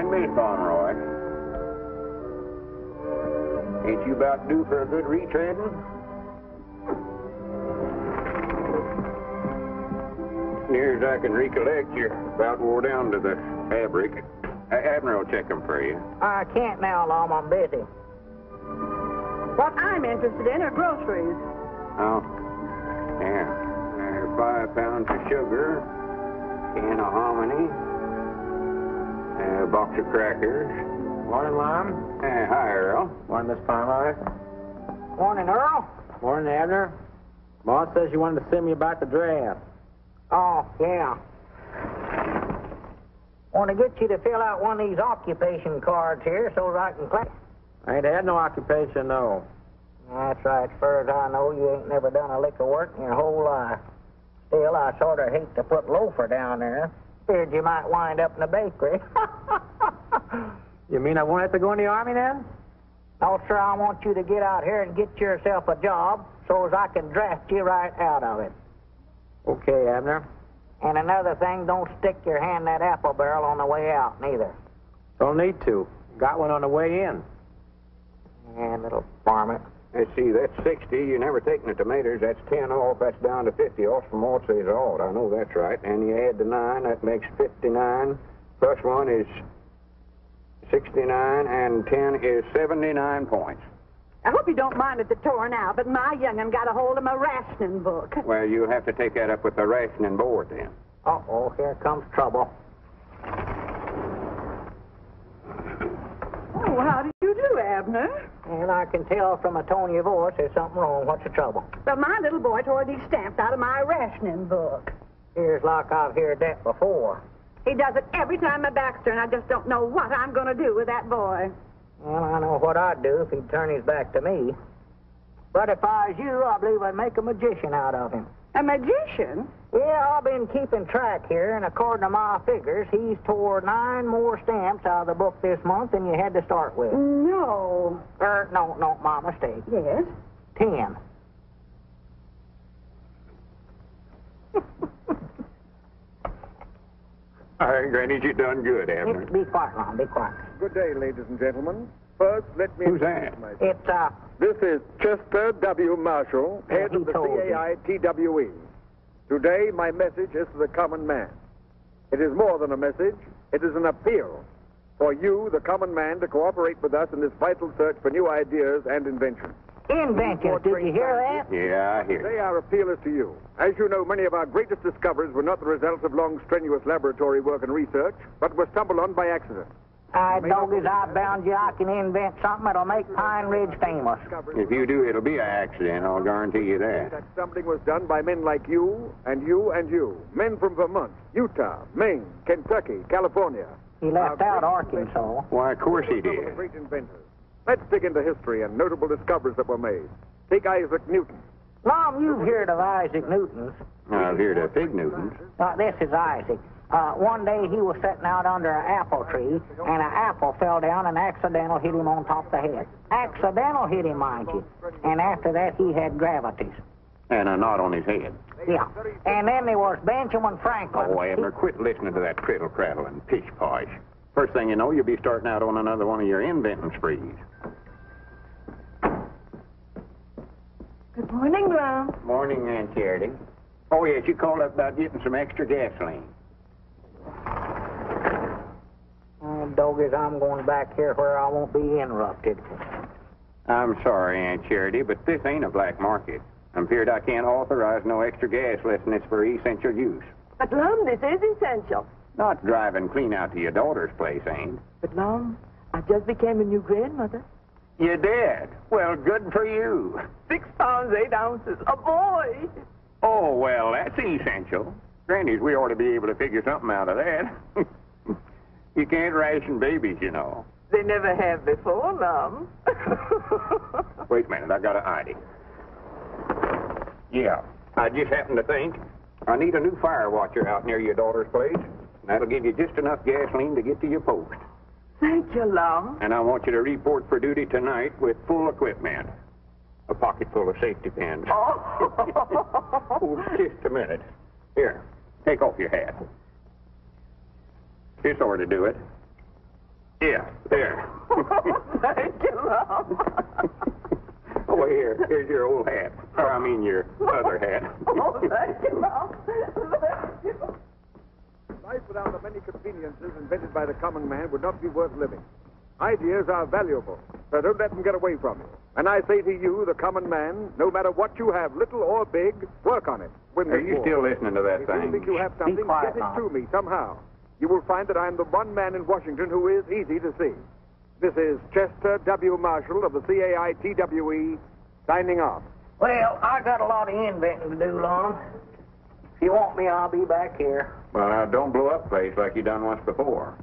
Morning, Miss Pomeroy. Ain't you about due for a good retreading? Near as I can recollect, you're about wore down to the fabric. Abner will check them for you. I can't now, Lum. I'm busy. What I'm interested in are groceries. Oh, yeah. 5 pounds of sugar, can of hominy, a box of crackers. Morning, Lum. Hi, Earl. Morning, Miss Pomeroy. Morning, Earl. Morning, Abner. Boss says you wanted to see me about the draft. Oh, yeah. Want to get you to fill out one of these occupation cards here so that I can claim. I ain't had no occupation, no. That's right. As far as I know, you ain't never done a lick of work in your whole life. Still, I sort of hate to put loafer down there. Feared you might wind up in the bakery. You mean I won't have to go in the Army then? No, sir, I want you to get out here and get yourself a job so as I can draft you right out of it. Okay, Abner. And another thing, don't stick your hand in that apple barrel on the way out, neither. Don't need to. Got one on the way in. And little varmint. Let's see, that's 60. You never taken the tomatoes. That's 10 off. That's down to 50 off from what says odd. I know that's right. And you add the 9, that makes 59. Plus 1 is 69, and 10 is 79 points. I hope you don't mind at the torn out, but my young'un got a hold of my rationing book. Well, you'll have to take that up with the rationing board then. Uh-oh, here comes trouble. Oh, how do you do, Abner? And I can tell from a tone of your voice there's something wrong. What's the trouble? Well, my little boy tore these stamps out of my rationing book. Here's like I've heard that before. He does it every time my back's turned. I just don't know what I'm going to do with that boy. Well, I know what I'd do if he'd turn his back to me. But if I was you, I believe I'd make a magician out of him. A magician? Yeah, I've been keeping track here, and according to my figures, he's tore 9 more stamps out of the book this month than you had to start with. No. No, my mistake. Yes? 10. All right, Granny, you done good, Abner. Be quiet, Ron, be quiet. Good day, ladies and gentlemen. First, let me Who's that? introduce myself. It's, This is Chester W. Marshall, head he of the told you. CAI-TWE. Today, my message is to the common man. It is more than a message. It is an appeal for you, the common man, to cooperate with us in this vital search for new ideas and inventions. inventions, did you hear that? Yeah, I hear Today, you. our appeal is to you. As you know, many of our greatest discoveries were not the results of long, strenuous laboratory work and research, but were stumbled on by accident. Doggies, I bound you I can invent something that'll make Pine Ridge famous. If you do, it'll be an accident, I'll guarantee you that. That stumbling was done by men like you, and you, and you. Men from Vermont, Utah, Maine, Kentucky, California. He left out Arkansas. Why, of course he Some of the did. great inventors. Let's dig into history and notable discoveries that were made. Take Isaac Newton. Mom, you've heard of Isaac Newton's. I've heard of Pig Newtons. This is Isaac. One day he was sitting out under an apple tree, and an apple fell down and accidental hit him on top of the head. Accidental hit him, mind you. And after that, he had gravities. And a knot on his head. Yeah. And then there was Benjamin Franklin. Oh, Abner, quit listening to that criddle craddle and pish posh. First thing you know, you'll be starting out on another one of your inventing sprees. Good morning, Lum. Morning, Aunt Charity. Oh, yes, you called up about getting some extra gasoline. Doggies, I'm going back here where I won't be interrupted. I'm sorry, Aunt Charity, but this ain't a black market. I'm feared I can't authorize no extra gas less than it's for essential use. But, Lum, this is essential. Not driving clean out to your daughter's place, ain't. But, Lum, I just became a new grandmother. You did? Well, good for you. 6 pounds, 8 ounces. A boy. Oh, well, that's essential. Grannies, we ought to be able to figure something out of that. You can't ration babies, you know. They never have before, Lum. Wait a minute, I got an idea. Yeah, I just happened to think I need a new fire watcher out near your daughter's place. That'll give you just enough gasoline to get to your post. Thank you, Lum. And I want you to report for duty tonight with full equipment. A pocket full of safety pins. Oh, just a minute. Here, take off your hat. This ought to do it. Yeah, there. Thank you, Lum. Oh, here's your old hat. Or, I mean, your other hat. Oh, thank you, Lum. Thank you. Life without the many conveniences invented by the common man would not be worth living. Ideas are valuable, so don't let them get away from you. And I say to you, the common man, no matter what you have, little or big, work on it. Are you still listening to that If thing? you think you have something, quiet, get it Lum. to me somehow. You will find that I am the one man in Washington who is easy to see. This is Chester W. Marshall of the CAITWE, signing off. Well, I got a lot of inventing to do, Lum. If you want me, I'll be back here. Well, now, don't blow up place like you done once before.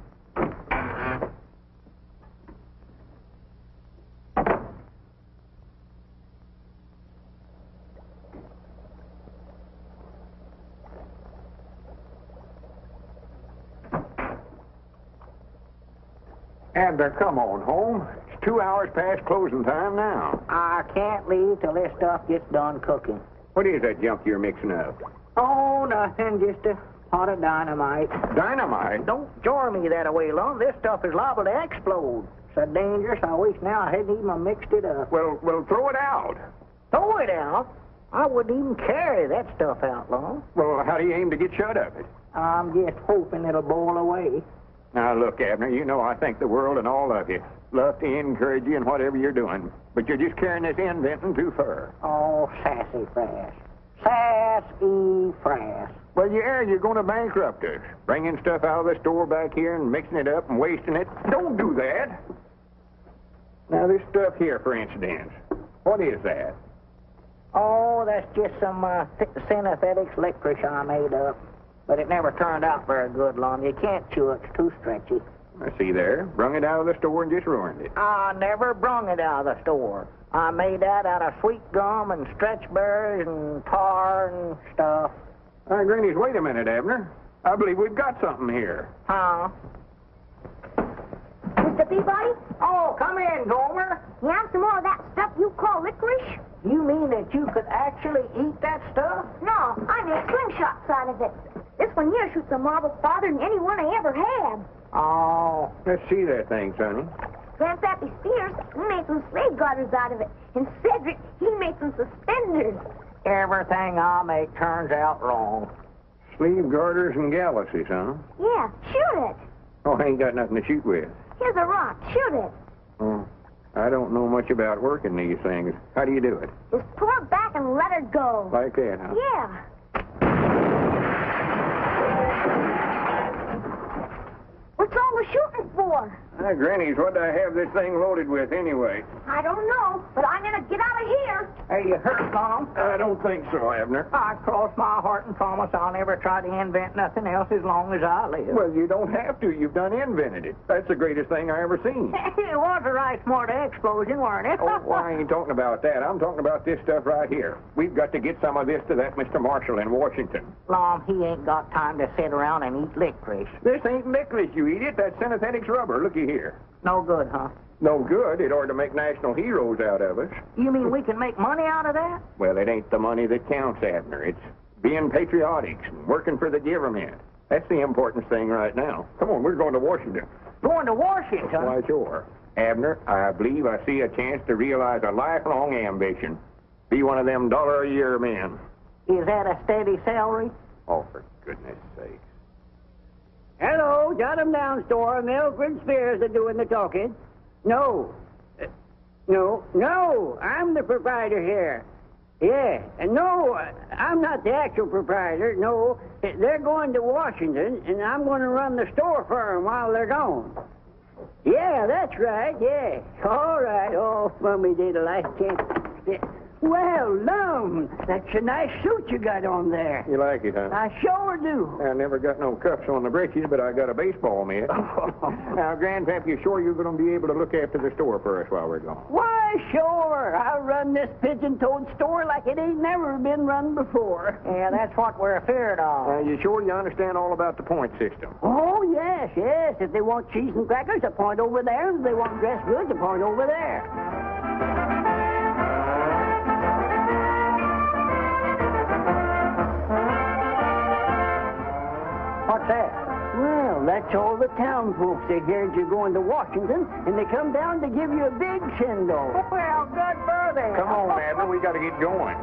Abner, come on home. It's 2 hours past closing time now. I can't leave till this stuff gets done cooking. What is that junk you're mixing up? Oh, nothing, just a pot of dynamite. Dynamite? Don't jar me that away, Lum. This stuff is liable to explode. So dangerous, I wish now I hadn't even mixed it up. Well, throw it out. Throw it out? I wouldn't even carry that stuff out, Lum. Well, how do you aim to get shut of it? I'm just hoping it'll boil away. Now, look, Abner, you know I think the world and all of you love to encourage you in whatever you're doing, but you're just carrying this inventing too far. Oh, sassy frass. Sassy frass. Well, yeah, you're going to bankrupt us. Bringing stuff out of the store back here and mixing it up and wasting it. Don't do that. Now, this stuff here, for instance, what is that? Oh, that's just some synthetic licorice I made up. But it never turned out very good, Lum. You can't chew it. It's too stretchy. I see there. Brung it out of the store and just ruined it. I never brung it out of the store. I made that out of sweet gum and stretch berries and tar and stuff. All right, Grannies, wait a minute, Abner. I believe we've got something here. Huh? Mr. Peabody, Oh, come in, Gomer. you have some more of that stuff you call licorice? You mean that you could actually eat that stuff? No, I made slingshots out of it. This one here shoots a marble farther than any one I ever had. Oh, Let's see that thing, Sonny. Grandpappy Spears, he made some slave garters out of it. And Cedric, he made some suspenders. everything I make turns out wrong. Sleeve garters and galluses, huh? Yeah, shoot it. Oh, I ain't got nothing to shoot with. Here's a rock. Shoot it. Oh, I don't know much about working these things. How do you do it? Just pull it back and let her go. Like that, huh? Yeah. What's all the shooting for? Grannies, what do I have this thing loaded with anyway? I don't know, but I'm gonna get out of here. Are you hurt, Mom? I don't think so, Abner. I cross my heart and promise I'll never try to invent nothing else as long as I live. Well, you don't have to. You've done invented it. That's the greatest thing I ever seen. It was a right smart explosion, weren't it? Oh, well, I ain't talking about that. I'm talking about this stuff right here. We've got to get some of this to that Mr. Marshall in Washington. Lom, he ain't got time to sit around and eat licorice. This ain't licorice, you idiot. That's synthetic rubber. Looky here. No good, huh? No good. It ought to make national heroes out of us. You mean we can make money out of that? Well, it ain't the money that counts, Abner. It's being patriotic and working for the government. That's the important thing right now. Come on, we're going to Washington. Going to Washington? Why, sure. Abner, I believe I see a chance to realize a lifelong ambition. Be one of them $1-a-year men. Is that a steady salary? Oh, for goodness sake. Hello, jot 'em down, store. Milford Spears are doing the talking. No. No, I'm the proprietor here. Yeah, and no, I'm not the actual proprietor. No, they're going to Washington, and I'm going to run the store for 'em while they're gone. Yeah, that's right, yeah. All right, oh, mummy diddle, I can't... Yeah. Well, Lum, that's a nice suit you got on there. You like it, huh? I sure do. I never got no cuffs on the breeches, but I got a baseball mitt. Now, Grandpap, you sure you're going to be able to look after the store for us while we're gone? Why, sure. I'll run this pigeon-toed store like it ain't never been run before. Yeah, that's what we're afeard of. You sure you understand all about the point system? Oh, yes. If they want cheese and crackers, a point over there. If they want dressed goods, a point over there. What's that? Well, That's all the town folks. They heard you going to Washington, and they come down to give you a big send-off. Well, good for them. Come on, Abner, we got to get going.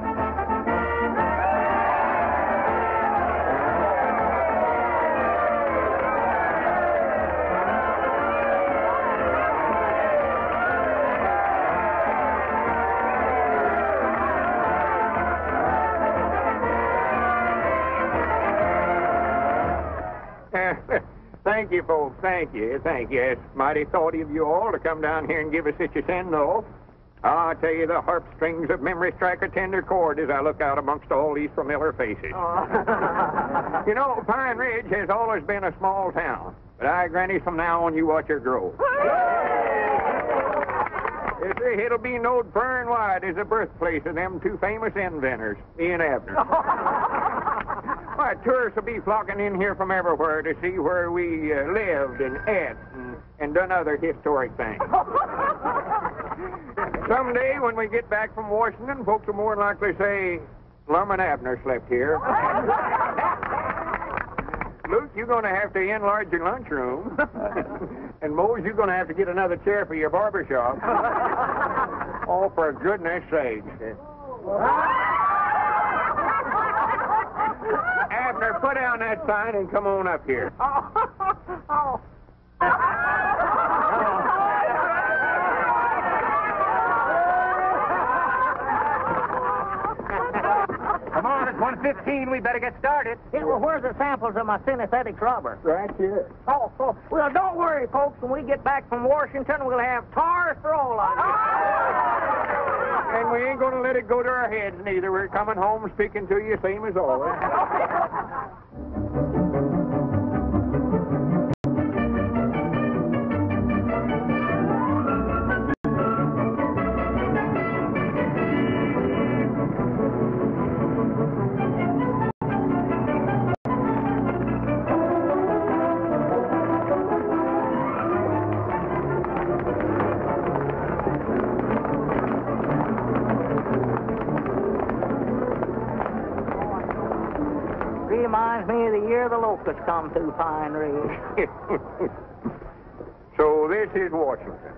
Thank you, folks. Thank you. It's mighty thoughty of you all to come down here and give us such a send-off. I tell you, the harp strings of memory strike a tender chord as I look out amongst all these familiar faces. You know, Pine Ridge has always been a small town, but I granny from now on you watch her grow. You see, it'll be knowed far and wide as the birthplace of them two famous inventors, me and Abner. Why, tourists will be flocking in here from everywhere to see where we lived and ate and done other historic things. Someday, when we get back from Washington, folks will more than likely say, Lum and Abner slept here. Luke, you're going to have to enlarge your lunchroom. And Mose, you're going to have to get another chair for your barber shop. Oh, for goodness sakes. Abner, put down that sign and come on up here. Oh. Come on, it's 1:15. We better get started. Yeah, well, where's the samples of my synthetic rubber? Right here. Oh, well, don't worry, folks. When we get back from Washington, we'll have tars for all of you. And we ain't going to let it go to our heads, neither. We're coming home speaking to you same as always. Reminds me of the year the locusts come through Pine Ridge. So this is Washington.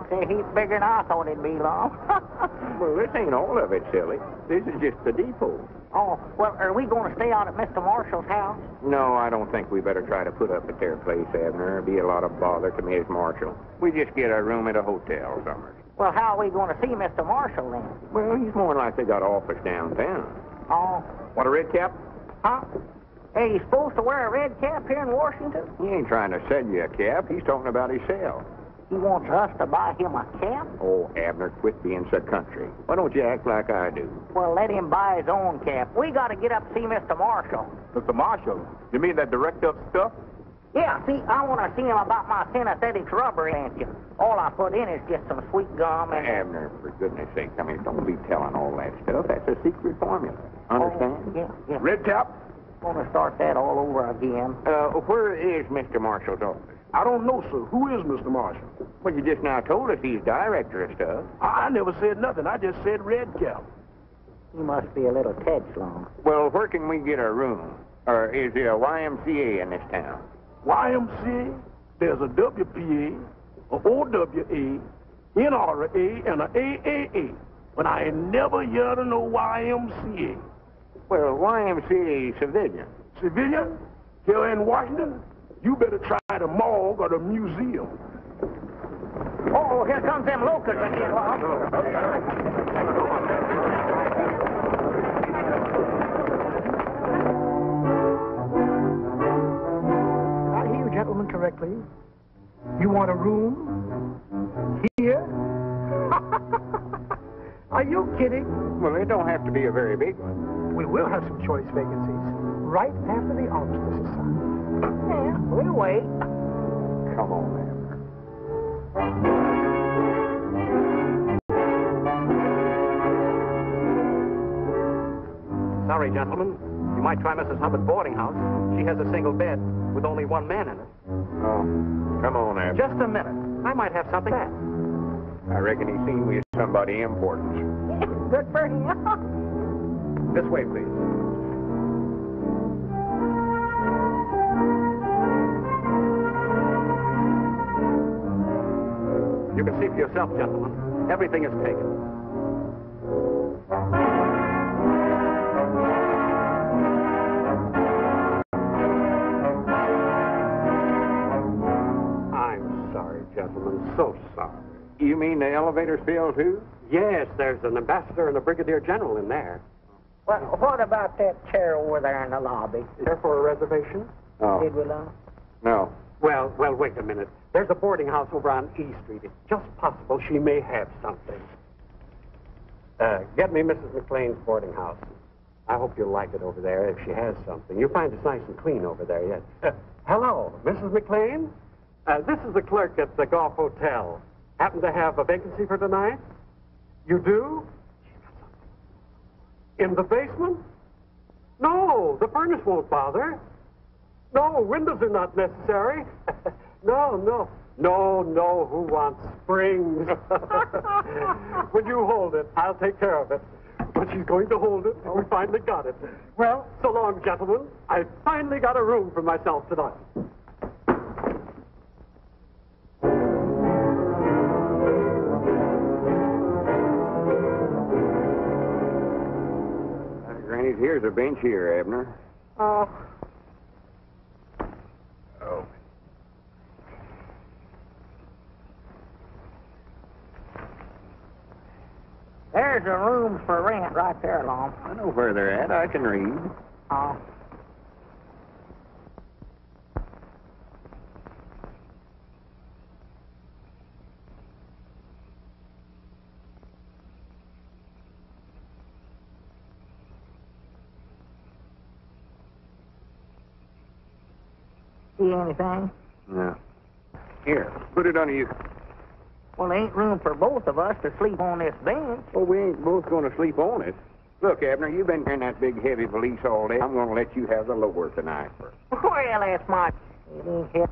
It's a heap bigger than I thought it'd be, Lum. Well, this ain't all of it, silly. This is just the depot. Oh, well, are we going to stay out at Mr. Marshall's house? No, I don't think we better try to put up at their place, Abner. It'd be a lot of bother to Miss Marshall. We just get a room at a hotel somewhere. Well, how are we going to see Mr. Marshall then? Well, he's more than likely got an office downtown. Oh, Want a red cap? huh? Hey, he's supposed to wear a red cap here in Washington? He ain't trying to sell you a cap. He's talking about himself. He wants us to buy him a cap? Oh, Abner, quit being so country. Why don't you act like I do? Well, let him buy his own cap. We got to get up to see Mr. Marshall. Mr. Marshall, you mean that director of stuff? Yeah, see, I want to see him about my synthetic rubber invention. All I put in is just some sweet gum and... Abner, for goodness sake, I mean, don't be telling all that stuff. That's a secret formula. Understand? Oh, yeah. Red cap? I'm going to start that all over again. Where is Mr. Marshall's office? I don't know, sir. Who is Mr. Marshall? Well, you just now told us he's director of stuff. I never said nothing. I just said red cap. He must be a little Tedslong. Well, where can we get a room? Or is there a YMCA in this town? YMCA, there's a WPA, a OWA, NRA, and a AAA. But I ain't never heard of no YMCA. Well, YMCA civilian. Civilian? Here in Washington? You better try the morgue or the museum. Oh, here comes them locusts again, Lum. Did I hear you gentlemen correctly? You want a room? Here? Are you kidding? Well, it don't have to be a very big one. We will have some choice vacancies right after the armistice is signed. Yeah, we'll wait. Come on, Abner. Sorry, gentlemen. You might try Mrs. Hubbard's boarding house. She has a single bed with only one man in it. Oh, come on, Abner. Just a minute. I might have something back. I reckon he's seen we somebody important. Good for him. This way, please. You can see for yourself, gentlemen. Everything is taken. I'm sorry, gentlemen. So sorry. You mean the elevator's filled, too? Yes, there's an ambassador and a brigadier general in there. Well, what about that chair over there in the lobby? Is there for a reservation? Oh. Did we learn? No. Well, wait a minute. There's a boarding house over on E Street. It's just possible she may have something. Get me Mrs. McLean's boarding house. I hope you'll like it over there if she has something. You'll find it's nice and clean over there, yes. Hello, Mrs. McLean? This is the clerk at the Goff Hotel. Happen to have a vacancy for tonight? You do? In the basement? No, the furnace won't bother. No, windows are not necessary. No, who wants springs? When you hold it, I'll take care of it. But she's going to hold it, and we finally got it. Well, so long, gentlemen. I finally got a room for myself tonight. Granny, here's a bench here, Abner. Oh. Oh. There's a room for rent right there, Lum. I know where they're at. I can read. Oh. See anything? No. Here, put it under you. Well, there ain't room for both of us to sleep on this bench. Well, we ain't both going to sleep on it. Look, Abner, you've been carrying that big, heavy valise all day. I'm going to let you have the lower tonight. Well, that's my... It ain't here.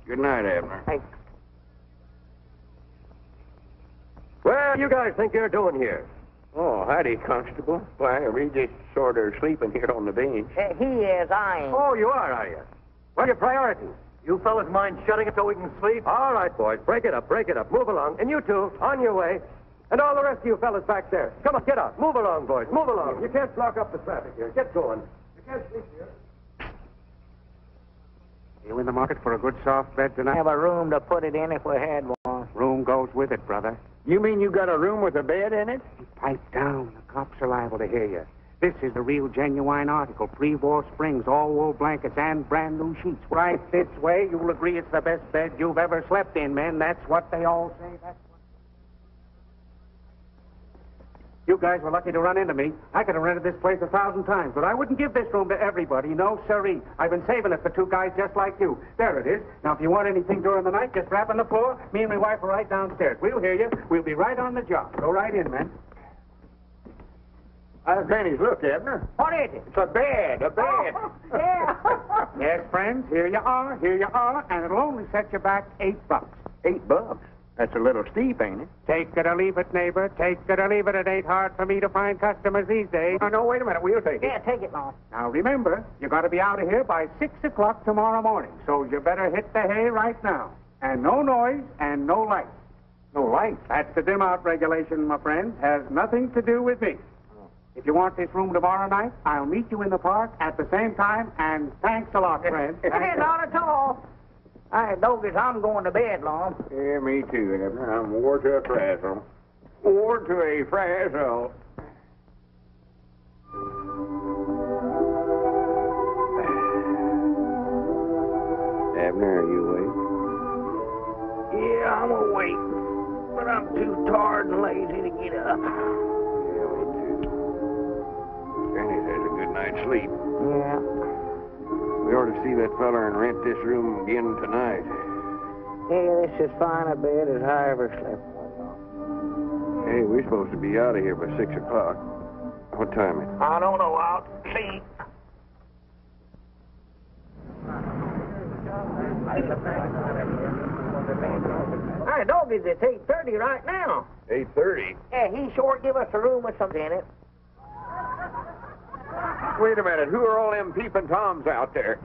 Good night, Abner. Hey. Well, you guys think you're doing here? Oh, howdy, Constable. Why, we just sort of sleeping here on the bench. He is, I ain't. Oh, you are you? What's your priority? You fellas mind shutting it so we can sleep? All right, boys, break it up. Move along. And you two, on your way. And all the rest of you fellas back there. Come on, get up. Move along, boys. Move along. You can't block up the traffic here. Get going. You can't sleep here. You in the market for a good soft bed tonight? Have a room to put it in if we had one. Room goes with it, brother. You mean you got a room with a bed in it? Pipe down. The cops are liable to hear you. This is the real genuine article. Pre-war springs, all wool blankets, and brand new sheets. Right this way, you'll agree it's the best bed you've ever slept in, men. That's what they all say. You guys were lucky to run into me. I could have rented this place 1,000 times, but I wouldn't give this room to everybody. No, sirree. I've been saving it for two guys just like you. There it is. Now, if you want anything during the night, just rap on the floor. Me and my wife are right downstairs. We'll hear you. We'll be right on the job. Go right in, man. Granny's, look, Abner. What is it? It's a bed, Oh, yeah. Yes, friends, here you are, and it'll only set you back $8. $8? That's a little steep, ain't it? Take it or leave it, neighbor. Take it or leave it. It ain't hard for me to find customers these days. Oh, no, wait a minute. We'll take it. Yeah, take it, Lum. Now, remember, you got to be out of here by 6 o'clock tomorrow morning, so you better hit the hay right now. And no noise and no light. No light? That's the dim-out regulation, my friend. Has nothing to do with me. If you want this room tomorrow night, I'll meet you in the park at the same time, and thanks a lot, friend. Not at all. I Doggers, I'm going to bed, Lum. Yeah, me too, Abner. I'm wore to a frazzle. Wore to a frazzle. Abner, are you awake? Yeah, I'm awake, but I'm too tired and lazy to get up. Yeah, me too. Granny has a good night's sleep. Yeah. We ought to see that feller and rent this room again tonight. Yeah, this is fine a bed as I ever slept. Hey, we're supposed to be out of here by 6 o'clock. What time is it? I don't know. I'll see. Hey, Doggies, it's 8:30 right now. 8:30. Yeah, he sure give us a room with something in it. Wait a minute. Who are all them peeping toms out there?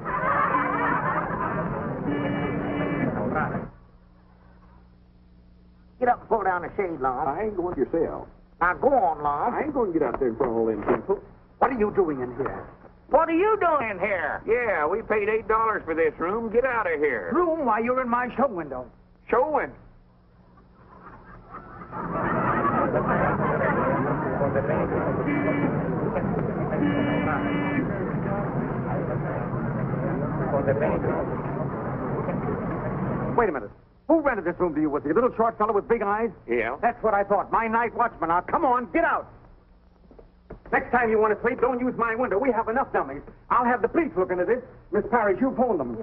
Get up and pull down the shade, Lum. I ain't going yourself. Now go on, Lum. I ain't going to get out there in front of all them people. What are you doing in here? What are you doing here? Yeah, we paid $8 for this room. Get out of here. Room? Why, you're in my show window. Showing. Wait a minute. Who rented this room to you? Was he a little short fellow with big eyes? Yeah. That's what I thought. My night watchman. Now, come on, get out. Next time you want to sleep, don't use my window. We have enough dummies. I'll have the police look into this. Miss Parrish, you phone them.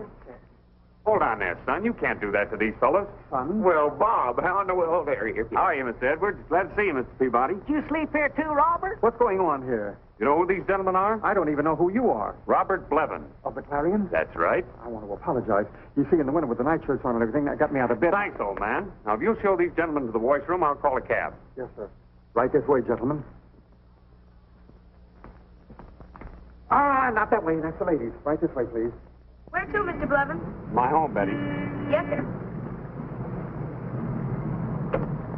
Hold on there, son. You can't do that to these fellows. Son? Well, Bob, how in the world there you? How are you, Mr. Edwards? Glad to see you, Mr. Peabody. Did you sleep here too, Robert? What's going on here? You know who these gentlemen are? I don't even know who you are. Robert Blevin. Of the Clarion? That's right. I want to apologize. You see, in the winter with the night shirts on and everything, that got me out of bed. Thanks, old man. Now, if you'll show these gentlemen to the washroom, I'll call a cab. Yes, sir. Right this way, gentlemen. Not that way. That's the ladies. Right this way, please. Where to, Mr. Blevin? My home, Betty. Yes, sir.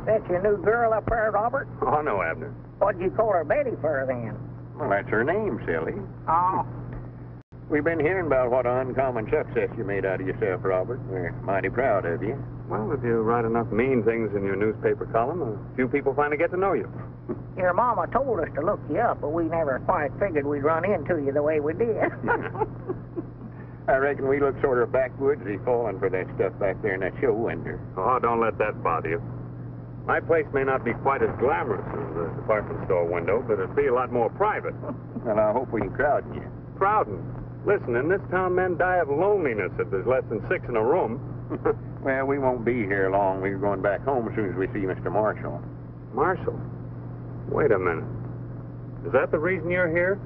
That's your new girl up there, Robert? Oh, no, Abner. What'd you call her Betty for, then? Well, that's her name, silly. Oh. We've been hearing about what uncommon success you made out of yourself, Robert. We're mighty proud of you. Well, if you write enough mean things in your newspaper column, a few people finally get to know you. Your mama told us to look you up, but we never quite figured we'd run into you the way we did. I reckon we look sort of backwoodsy falling for that stuff back there in that show window. Oh, don't let that bother you. My place may not be quite as glamorous as the department store window, but it'd be a lot more private. Well, I hope we can crowd you. Crowding. Listen, in this town, men die of loneliness if there's less than 6 in a room. Well, we won't be here long. We're going back home as soon as we see Mr. Marshall. Marshall? Wait a minute. Is that the reason you're here?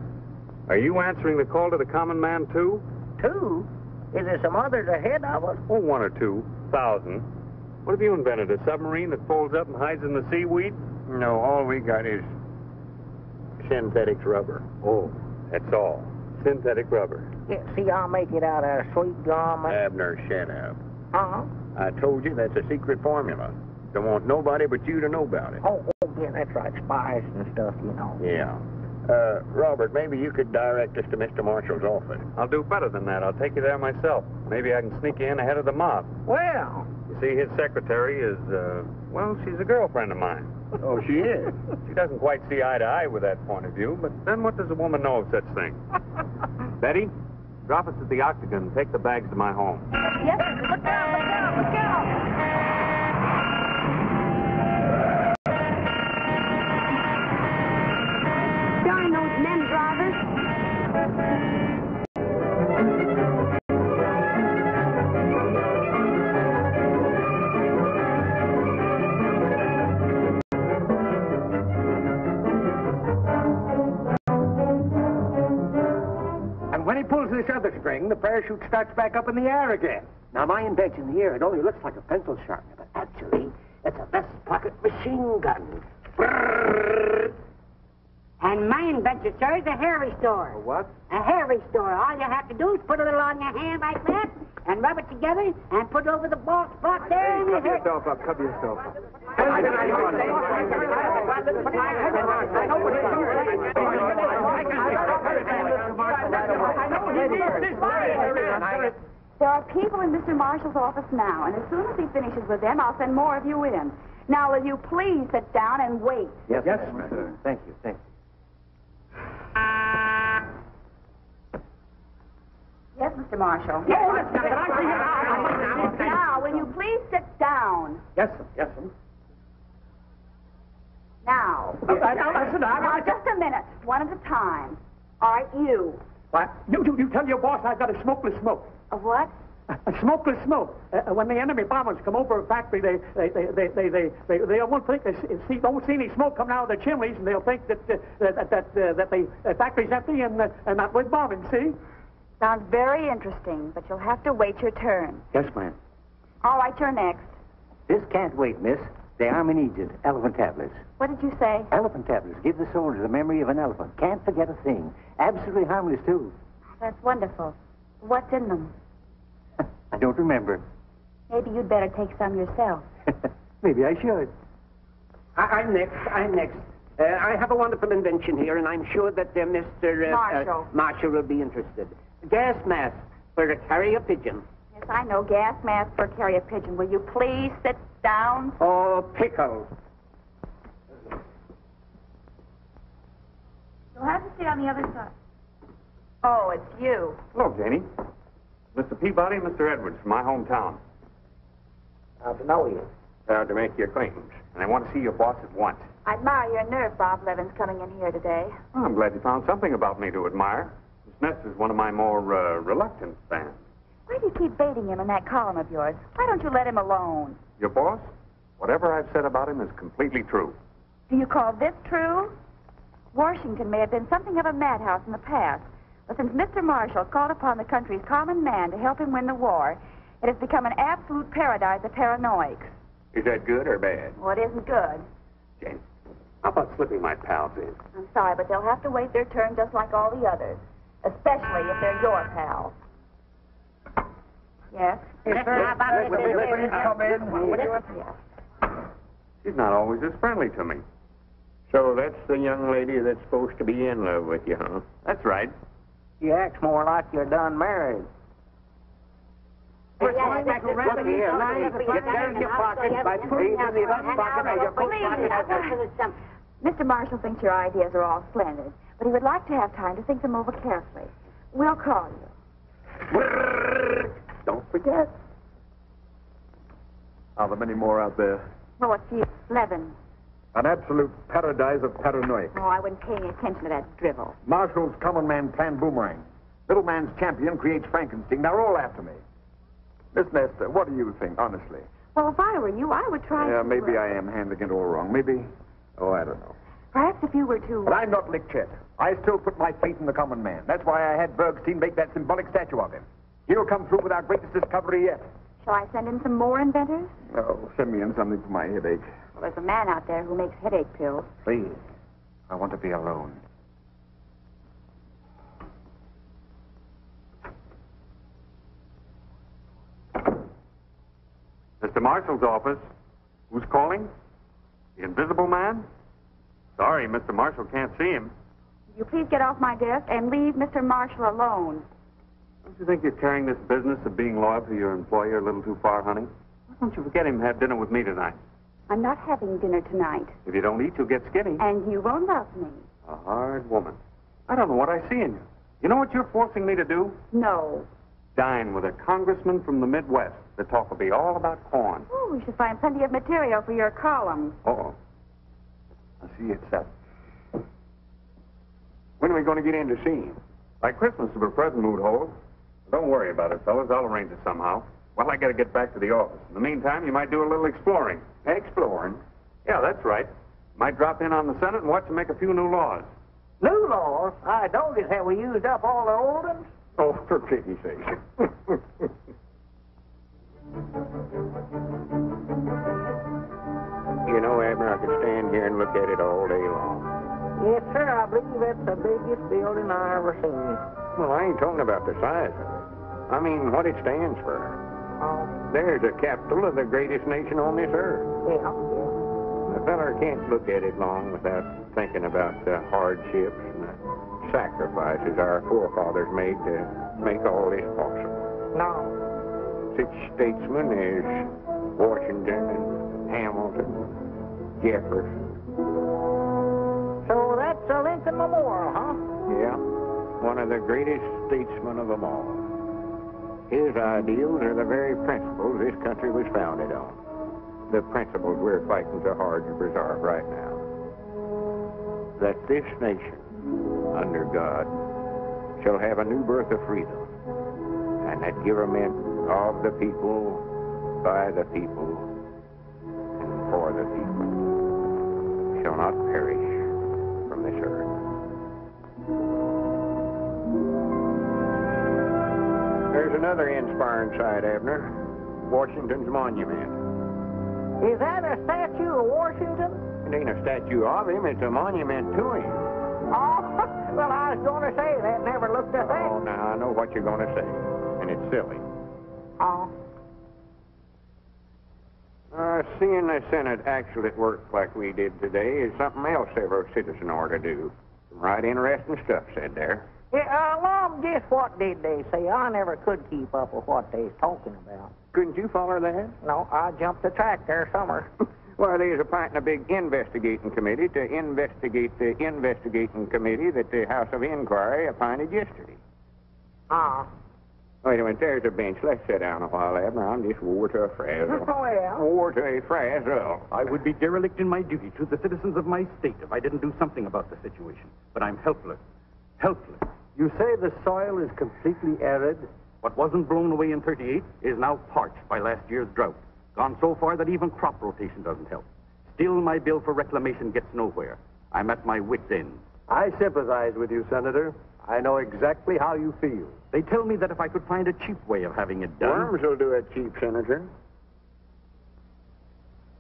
Are you answering the call to the common man, too? Two? Is there some others ahead of us? Oh, 1 or 2,000. What have you invented, a submarine that folds up and hides in the seaweed? No, all we got is synthetic rubber. Oh, that's all. Synthetic rubber. Yeah, see, I'll make it out of sweet gum. Abner, shut up. Uh-huh. I told you that's a secret formula. Don't want nobody but you to know about it. Oh, yeah, that's right. Spies and stuff, you know. Yeah. Robert, maybe you could direct us to Mr. Marshall's office. I'll do better than that. I'll take you there myself. Maybe I can sneak you in ahead of the mob. Well. You see, his secretary is, well, she's a girlfriend of mine. Oh, she is? She doesn't quite see eye to eye with that point of view, but then what does a woman know of such things? Betty, drop us at the Octagon. Take the bags to my home. Yes, sir. Look out, look out, look out. Darn those men drivers. And when he pulls this other string, the parachute starts back up in the air again. Now, my invention here, it only looks like a pencil sharpener, but actually, it's a vest pocket machine gun. And my invention, sir, is a hair restore. A what? A hair restore. All you have to do is put a little on your hand like that, and rub it together, and put it over the bald spot there, and your hair... Cover yourself up. There are people in Mr. Marshall's office now, and as soon as he finishes with them, I'll send more of you in. Now, will you please sit down and wait? Yes, sir. Thank you, thank you. Yes, Mr. Marshall. Now, will you please sit down? Yes, sir. Yes, sir. Now. Now, just a minute, one at a time. All right, you. What? You tell your boss I've got a smokeless smoke. A what? A smokeless smoke. When the enemy bombers come over a factory, they won't think don't see any smoke coming out of the chimneys, and they'll think that the factory's empty and not worth bombing. See? Sounds very interesting, but you'll have to wait your turn. Yes, ma'am. All right, you're next. This can't wait, miss. The army needs it. Elephant tablets. What did you say? Elephant tablets. Give the soldier the memory of an elephant. Can't forget a thing. Absolutely harmless, too. That's wonderful. What's in them? I don't remember. Maybe you'd better take some yourself. Maybe I should. I'm next. I have a wonderful invention here, and I'm sure that Mr. Marshall will be interested. Gas mask for to carry a pigeon. Yes, I know. Gas mask for carry a pigeon. Will you please sit down? Oh, pickles. You'll have to stay on the other side. Oh, it's you. Hello, Janie. Mr. Peabody and Mr. Edwards from my hometown. How'd to know you? Proud to make your acquaintance. And I want to see your boss at once. I admire your nerve, Bob Levin's coming in here today. Well, I'm glad you found something about me to admire. Miss Ness is one of my more reluctant fans. Why do you keep baiting him in that column of yours? Why don't you let him alone? Your boss? Whatever I've said about him is completely true. Do you call this true? Washington may have been something of a madhouse in the past, but since Mr. Marshall called upon the country's common man to help him win the war, it has become an absolute paradise of paranoics. Is that good or bad? Well, it isn't good. Jane, how about slipping my pals in? I'm sorry, but they'll have to wait their turn just like all the others, especially if they're your pals. Yes? Come in. She's not always as friendly to me. So that's the young lady that's supposed to be in love with you, huh? That's right. You act more like you're done married. Look here, get down your pockets by putting in the left pocket of your coat pocket. Mr. Marshall thinks your ideas are all splendid, but he would like to have time to think them over carefully. We'll call you. Don't forget. Are there many more out there? Oh, it's you, Levin. An absolute paradise of paranoia. Oh, I wouldn't pay any attention to that drivel. Marshall's common man planned boomerang. Little man's champion creates Frankenstein. They're all after me. Miss Nestor, what do you think, honestly? Well, if I were you, I would try to... Maybe I am handling it all wrong. Maybe... Oh, I don't know. Perhaps if you were to... But I'm not licked yet. I still put my faith in the common man. That's why I had Bergstein make that symbolic statue of him. He'll come through with our greatest discovery yet. Shall I send in some more inventors? Oh, send me in something for my headache. Well, there's a man out there who makes headache pills. Please. I want to be alone. Mr. Marshall's office. Who's calling? The Invisible Man? Sorry, Mr. Marshall can't see him. Will you please get off my desk and leave Mr. Marshall alone? Don't you think you're carrying this business of being loyal to your employer a little too far, honey? Why don't you forget him and have dinner with me tonight? I'm not having dinner tonight. If you don't eat, you'll get skinny. And you won't love me. A hard woman. I don't know what I see in you. You know what you're forcing me to do? No. Dine with a congressman from the Midwest. The talk will be all about corn. Oh, we should find plenty of material for your column. Uh-oh. I see it's set. When are we going to get in to see him? By Christmas, if a present mood holds. Don't worry about it, fellas. I'll arrange it somehow. Well, I got to get back to the office. In the meantime, you might do a little exploring. Exploring? Yeah, that's right. Might drop in on the Senate and watch them make a few new laws. New laws? I noticed have we used up all the old ones? Oh, for pity's sake. You know, Abner, I could stand here and look at it all day long. Yes, sir. I believe that's the biggest building I ever seen. Well, I ain't talking about the size of it. I mean, what it stands for. Oh. There's a capital of the greatest nation on this earth. Yeah. A feller can't look at it long without thinking about the hardships and the sacrifices our forefathers made to make all this possible. No. Such statesmen as Washington and Hamilton, Jefferson. So that's a Lincoln Memorial, huh? Yeah, one of the greatest statesmen of them all. His ideals are the very principles this country was founded on. The principles we're fighting so hard to preserve right now. That this nation, under God, shall have a new birth of freedom, and that government of the people, by the people, and for the people, shall not perish from this earth. There's another inspiring sight, Abner. Washington's monument. Is that a statue of Washington? It ain't a statue of him, it's a monument to him. Oh, well, I was going to say that. Never looked at that. Oh, now I know what you're going to say, and it's silly. Oh. Seeing the Senate actually at work like we did today is something else every citizen ought to do. Some right interesting stuff said there. Yeah, Lum, just what did they say? I never could keep up with what they was talking about. Couldn't you follow that? No, I jumped the track there somewhere. Well, there's appointing a big investigating committee to investigate the investigating committee that the House of Inquiry appointed yesterday. Wait a minute, there's a bench. Let's sit down a while, Abner. I'm just wore to a frazzle. Well. Wore to a frazzle. I would be derelict in my duty to the citizens of my state if I didn't do something about the situation. But I'm helpless. Helpless. You say the soil is completely arid? What wasn't blown away in 38 is now parched by last year's drought. Gone so far that even crop rotation doesn't help. Still, my bill for reclamation gets nowhere. I'm at my wit's end. I sympathize with you, Senator. I know exactly how you feel. They tell me that if I could find a cheap way of having it done... Worms will do it cheap, Senator.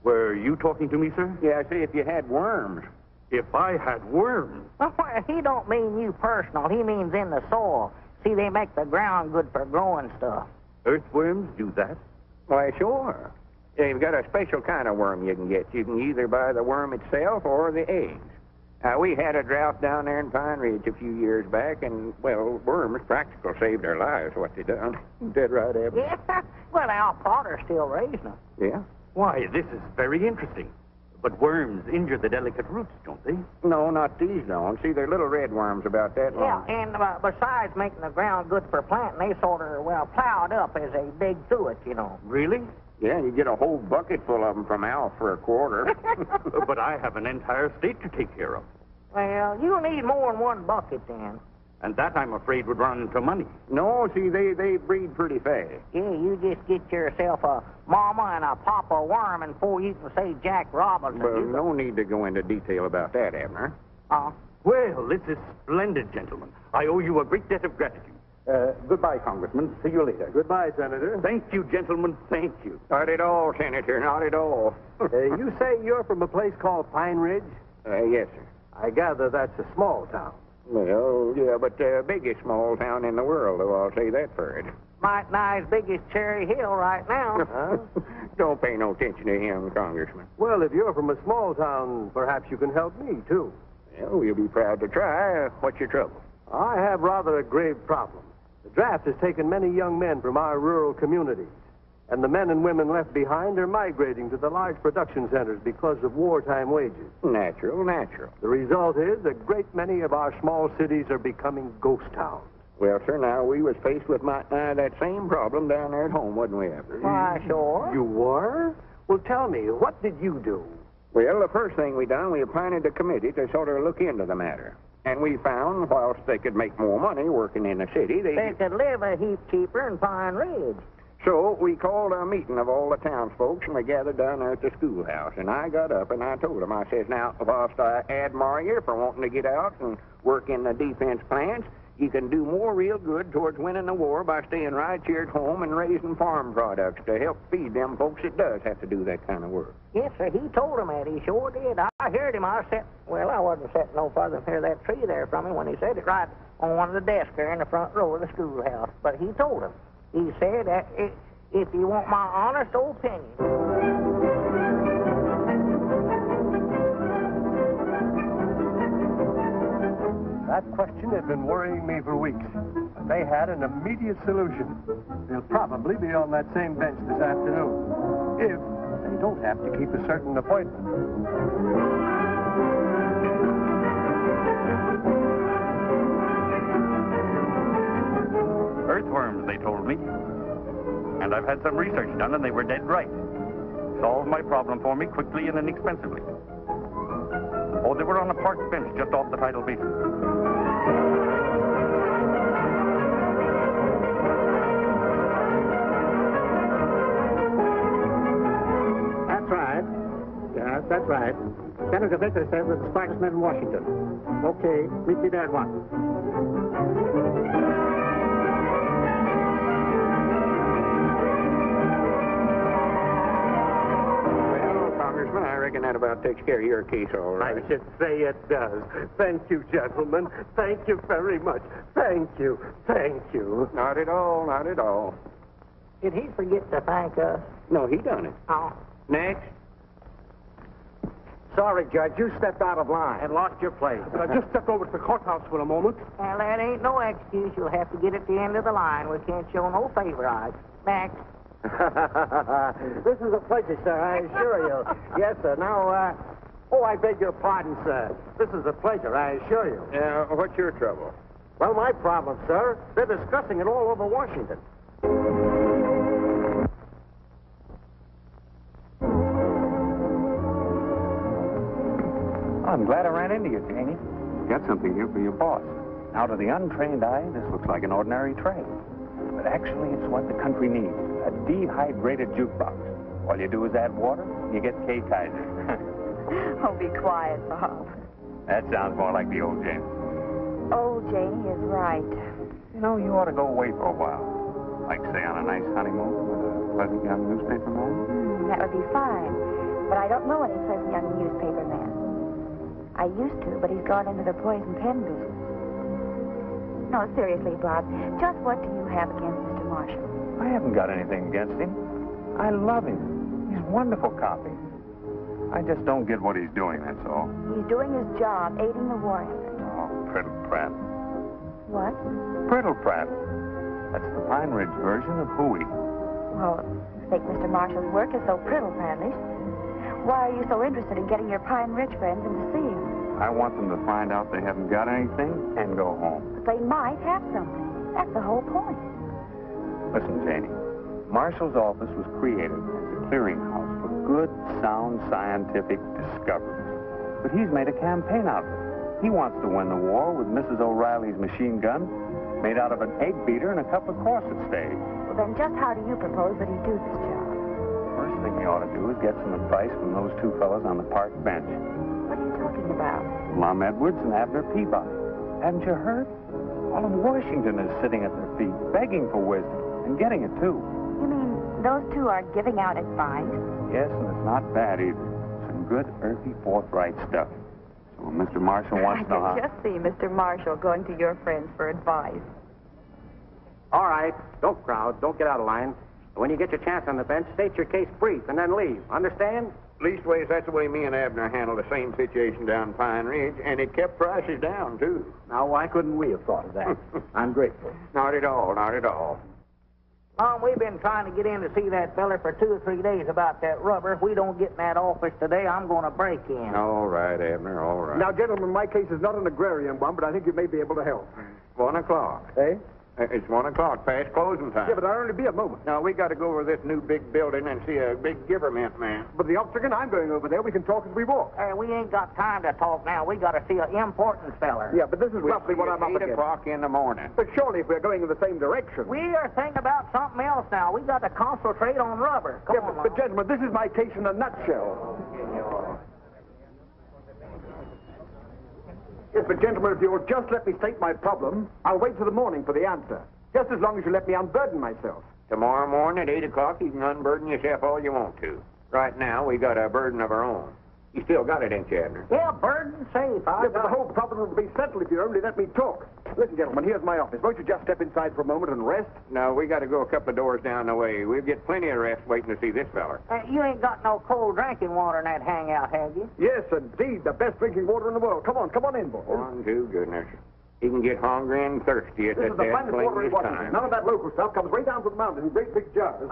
Were you talking to me, sir? Yeah, I say if you had worms. If I had worms? Well, he don't mean you personal. He means in the soil. See, they make the ground good for growing stuff. Earthworms do that? Why, sure. They've got a special kind of worm you can get. You can either buy the worm itself or the eggs. We had a drought down there in Pine Ridge a few years back, and, well, worms practically saved our lives, what they done. Dead right, Abner. Yeah, well, Al Potter's still raising them. Yeah? Why, this is very interesting. But worms injure the delicate roots, don't they? No, not these don't. See, they're little red worms about that long. Yeah, and besides making the ground good for planting, they sort of, well, plowed up as they dig through it, you know. Really? Yeah, you get a whole bucket full of them from Al for a quarter. But I have an entire state to take care of. Well, you need more than one bucket then. And that, I'm afraid, would run into money. No, see, they breed pretty fast. Yeah, you just get yourself a mama and a papa worm, and before you can say Jack Robinson. Well, no need to go into detail about that, Abner. Well, this is splendid, gentlemen. I owe you a great debt of gratitude. Goodbye, Congressman. See you later. Goodbye, Senator. Thank you, gentlemen. Thank you. Not at all, Senator. Not at all. You say you're from a place called Pine Ridge? Yes, sir. I gather that's a small town. Well, yeah, but the biggest small town in the world, though, I'll say that for it. Might nigh as big as Cherry Hill right now. Huh? Don't pay no attention to him, Congressman. Well, if you're from a small town, perhaps you can help me, too. Well, we'll be proud to try. What's your trouble? I have rather a grave problem. The draft has taken many young men from our rural communities, and the men and women left behind are migrating to the large production centers because of wartime wages. Natural. The result is a great many of our small cities are becoming ghost towns. Well, sir, now, we was faced with that same problem down there at home, wasn't we, Abner? Why, sure. You were? Well, tell me, what did you do? Well, the first thing we done, we appointed a committee to sort of look into the matter. And we found, whilst they could make more money working in the city, they could live a heap cheaper in Pine Ridge. So we called a meeting of all the townsfolk, and we gathered down there at the schoolhouse. And I got up and I told them, I says, now, whilst I admire you for wanting to get out and work in the defense plants, you can do more real good towards winning the war by staying right here at home and raising farm products to help feed them folks that does have to do that kind of work. Yes, sir, he told them that. He sure did. I heard him. I wasn't sitting no farther than that tree there from him when he said it right on one of the desks there in the front row of the schoolhouse. But he told him. He said, if you want my honest opinion. That question has been worrying me for weeks. But they had an immediate solution. They'll probably be on that same bench this afternoon, if they don't have to keep a certain appointment. Earthworms, they told me. And I've had some research done, and they were dead right. Solved my problem for me quickly and inexpensively. Oh, they were on a park bench just off the tidal basin. That's right. Yes, that's right. Senator Vickers says we're the smartest men in Washington. Okay, meet me there at once. Congressman. I reckon that about takes care of your case all right. I should say it does. Thank you, gentlemen. Thank you very much. Thank you. Thank you. Not at all, not at all. Did he forget to thank us? No, he done it. Oh. Next. Sorry, Judge, you stepped out of line. And lost your place. I just stepped over to the courthouse for a moment. Well, that ain't no excuse. You'll have to get at the end of the line. We can't show no favorites. Next. This is a pleasure, sir, I assure you. Yes, sir. Now, I beg your pardon, sir. This is a pleasure, I assure you. Yeah, what's your trouble? Well, my problem, sir, they're discussing it all over Washington. I'm glad I ran into you, Janie. Got something here for your boss. Now, to the untrained eye, this looks like an ordinary tray. But actually, it's what the country needs. A dehydrated jukebox. All you do is add water, and you get K. Kaiser. Oh, be quiet, Bob. That sounds more like the old Janie. Old Janie is right. You know, you ought to go away for a while. Like, say, on a nice honeymoon with a pleasant young newspaper man. That would be fine. But I don't know any pleasant young newspaper man. I used to, but he's gone into the poison pen business. No, seriously, Bob, just what do you have against Mr. Marshall? I haven't got anything against him. I love him. He's wonderful copy. I just don't get what he's doing, that's all. He's doing his job, aiding the war effort. Oh, Priddle Pratt. What? Priddle Pratt. That's the Pine Ridge version of hooey. Well, I think Mr. Marshall's work is so priddle-prattish. Why are you so interested in getting your Pine Ridge friends in to see him? I want them to find out they haven't got anything and go home. But they might have something. That's the whole point. Listen, Janie. Marshall's office was created as a clearinghouse for good, sound, scientific discoveries. But he's made a campaign out of it. He wants to win the war with Mrs. O'Reilly's machine gun made out of an egg beater and a couple of corset stays. Well, then just how do you propose that he do this job? First thing he ought to do is get some advice from those two fellows on the park bench. What are you talking about? Lum Edwards and Abner Peabody. Haven't you heard? All of Washington is sitting at their feet, begging for wisdom, and getting it, too. You mean those two are giving out advice? Yes, and it's not bad, either. Some good, earthy, forthright stuff. So when Mr. Marshall wants to know how... I can just see Mr. Marshall going to your friends for advice. All right. Don't crowd. Don't get out of line. When you get your chance on the bench, state your case brief and then leave. Understand? Leastways, that's the way me and Abner handled the same situation down Pine Ridge, and it kept prices down, too. Now, why couldn't we have thought of that? I'm grateful. Not at all, not at all. Mom, we've been trying to get in to see that feller for 2 or 3 days about that rubber. If we don't get in that office today, I'm going to break in. All right, Abner, all right. Now, gentlemen, my case is not an agrarian one, but I think you may be able to help. 1 o'clock. Eh? It's 1 o'clock, past closing time. Yeah, but I'll only be a moment. Now, we got to go over this new big building and see a big government man. But the Octagon, I'm going over there. We can talk as we walk. We ain't got time to talk now. We got to see an important feller. Yeah, but this is roughly what I'm up against. 8 o'clock in the morning. But surely if we're going in the same direction. We are thinking about something else now. We got to concentrate on rubber. Come on, but gentlemen, this is my case in a nutshell. Yes, but gentlemen, if you'll just let me state my problem, I'll wait till the morning for the answer. Just as long as you let me unburden myself. Tomorrow morning at 8 o'clock, you can unburden yourself all you want to. Right now, we got a burden of our own. You still got it, ain't you, Abner? Yeah, burden safe. Yeah, but the whole problem will be settled if you only let me talk. Listen, gentlemen, here's my office. Won't you just step inside for a moment and rest? No, we got to go a couple of doors down the way. We'll get plenty of rest waiting to see this feller. You ain't got no cold drinking water in that hangout, have you? Yes, indeed. The best drinking water in the world. Come on in, boys. One, two, goodness. He can get hungry and thirsty at this is the finest water in Washington. time. None of that local stuff comes way down from the mountain in great big jars.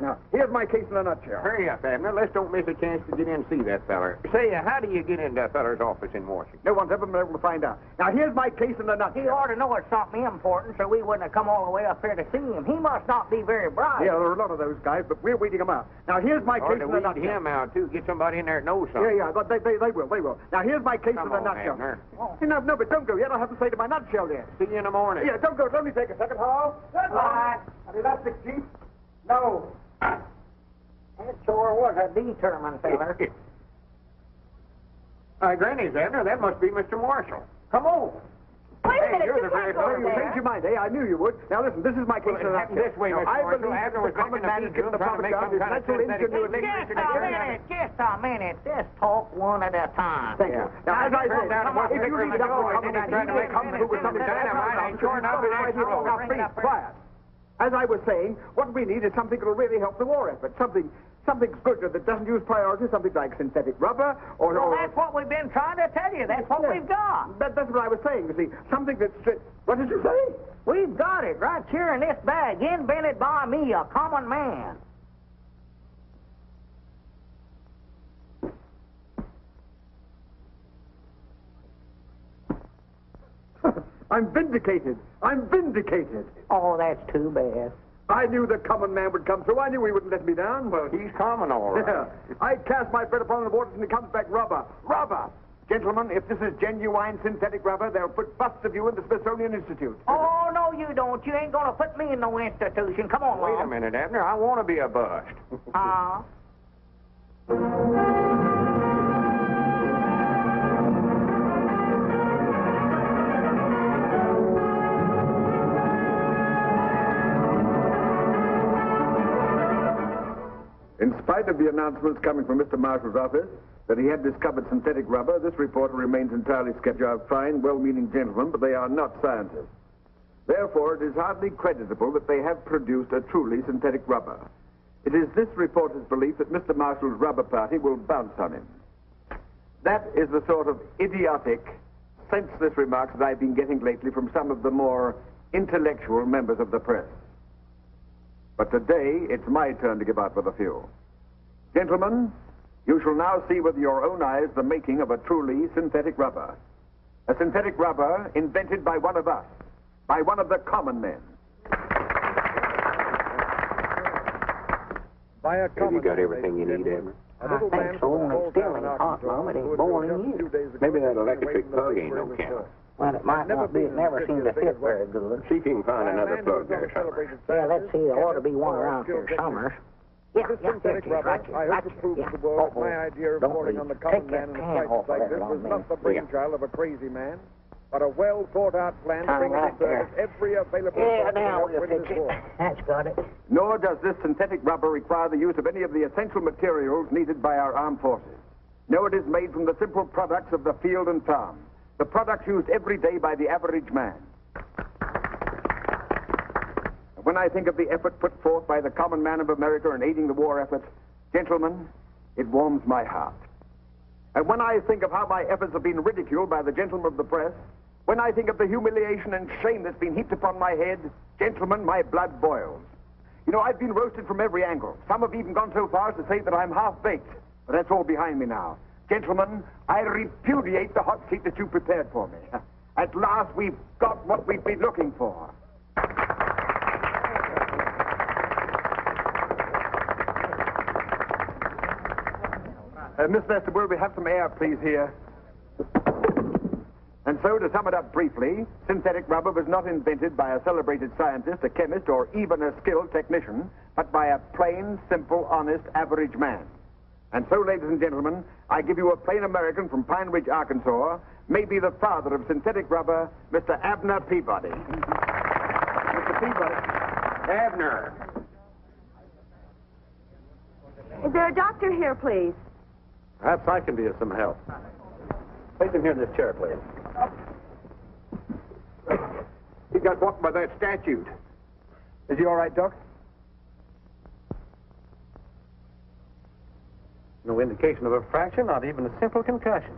Now, here's my case in a nutshell. Hurry up, Abner. Let's don't miss a chance to get in and see that feller. Say, how do you get into that feller's office in Washington? No one's ever been able to find out. Now, here's my case in a nutshell. He ought to know it's something important, so we wouldn't have come all the way up here to see him. He must not be very bright. Yeah, there are a lot of those guys, but we're weeding them out. Now, here's my case in a nutshell. him out, too. Get somebody in there that knows something. Yeah, but they will. Now, here's my case in a nutshell. No, but don't go yet. I'll have to say to my nutshell yet. See you in the morning. Yeah, don't go. Let me take a second, Hall. Goodbye. An elastic jeep? No. That sure was a determined feller. Granny's Abner. That must be Mr. Marshall. Come on. Wait a minute. You're the You changed your mind, eh? I knew you would. Now listen, this is my case. Well, it happened this way, Mr. I Marshall. believe Abner the was back common in the man feed is getting the room trying to profit make out of some his kind of natural synthetic ingenuity. Just a minute. Just talk one at a time. Thank you. Now, as I said, if you leave it up to the common man, trying to make come through with something dynamite, and sure enough, it ain't true. Now, please, quiet. As I was saying, what we need is something that will really help the war effort. Something good that doesn't use priority, something like synthetic rubber or... Well, that's what we've been trying to tell you. That's what we've got. That's what I was saying, you see. Something that's... What did you say? We've got it right here in this bag, invented by me, a common man. I'm vindicated. I'm vindicated. Oh, that's too bad. I knew the common man would come through. I knew he wouldn't let me down. Well, he's common, all right. Yeah. I cast my bet upon the waters and it comes back rubber. Rubber! Gentlemen, if this is genuine synthetic rubber, they'll put busts of you in the Smithsonian Institute. Oh, no, you don't. You ain't going to put me in no institution. Come on, Wait a minute, Abner. I want to be a bust. In spite of the announcements coming from Mr. Marshall's office that he had discovered synthetic rubber, this reporter remains entirely skeptical of fine, well-meaning gentlemen, but they are not scientists. Therefore, it is hardly creditable that they have produced a truly synthetic rubber. It is this reporter's belief that Mr. Marshall's rubber party will bounce on him. That is the sort of idiotic, senseless remarks that I've been getting lately from some of the more intellectual members of the press. But today, it's my turn to give out with a few. Gentlemen, you shall now see with your own eyes the making of a truly synthetic rubber. A synthetic rubber invented by one of us, by one of the common men. By a Have you got everything you need, Abner? I think so, and it's still ain't hot, Mom. It ain't boiling yet. Maybe that electric plug ain't no count. Well, it might not be. It never seemed to fit very good. See if you can find another plug there somewhere. Yeah, let's see. There ought to be one around here somewhere. Yeah, here it is, right here. I hope to prove to the world that my idea of reporting on the common man in a crisis like this was not the brainchild of a crazy man, but a well-thought-out plan to bring into service every available... Yeah, now we'll fix it. That's got it. Nor does this synthetic rubber require the use of any of the essential materials needed by our armed forces. No, it is made from the simple products of the field and farm, the products used every day by the average man. When I think of the effort put forth by the common man of America in aiding the war effort, gentlemen, it warms my heart. And when I think of how my efforts have been ridiculed by the gentlemen of the press, when I think of the humiliation and shame that's been heaped upon my head, gentlemen, my blood boils. You know, I've been roasted from every angle. Some have even gone so far as to say that I'm half-baked. But that's all behind me now. Gentlemen, I repudiate the hot seat that you prepared for me. At last, we've got what we've been looking for. Miss Lester, will we have some air, please, here? And so, to sum it up briefly, synthetic rubber was not invented by a celebrated scientist, a chemist, or even a skilled technician, but by a plain, simple, honest, average man. And so, ladies and gentlemen, I give you a plain American from Pine Ridge, Arkansas, maybe the father of synthetic rubber, Mr. Abner Peabody. Mr. Peabody. Abner. Is there a doctor here, please? Perhaps I can be of some help. Place him here in this chair, please. He got walked by that statute. Is he all right, Doc? No indication of a fracture, not even a simple concussion.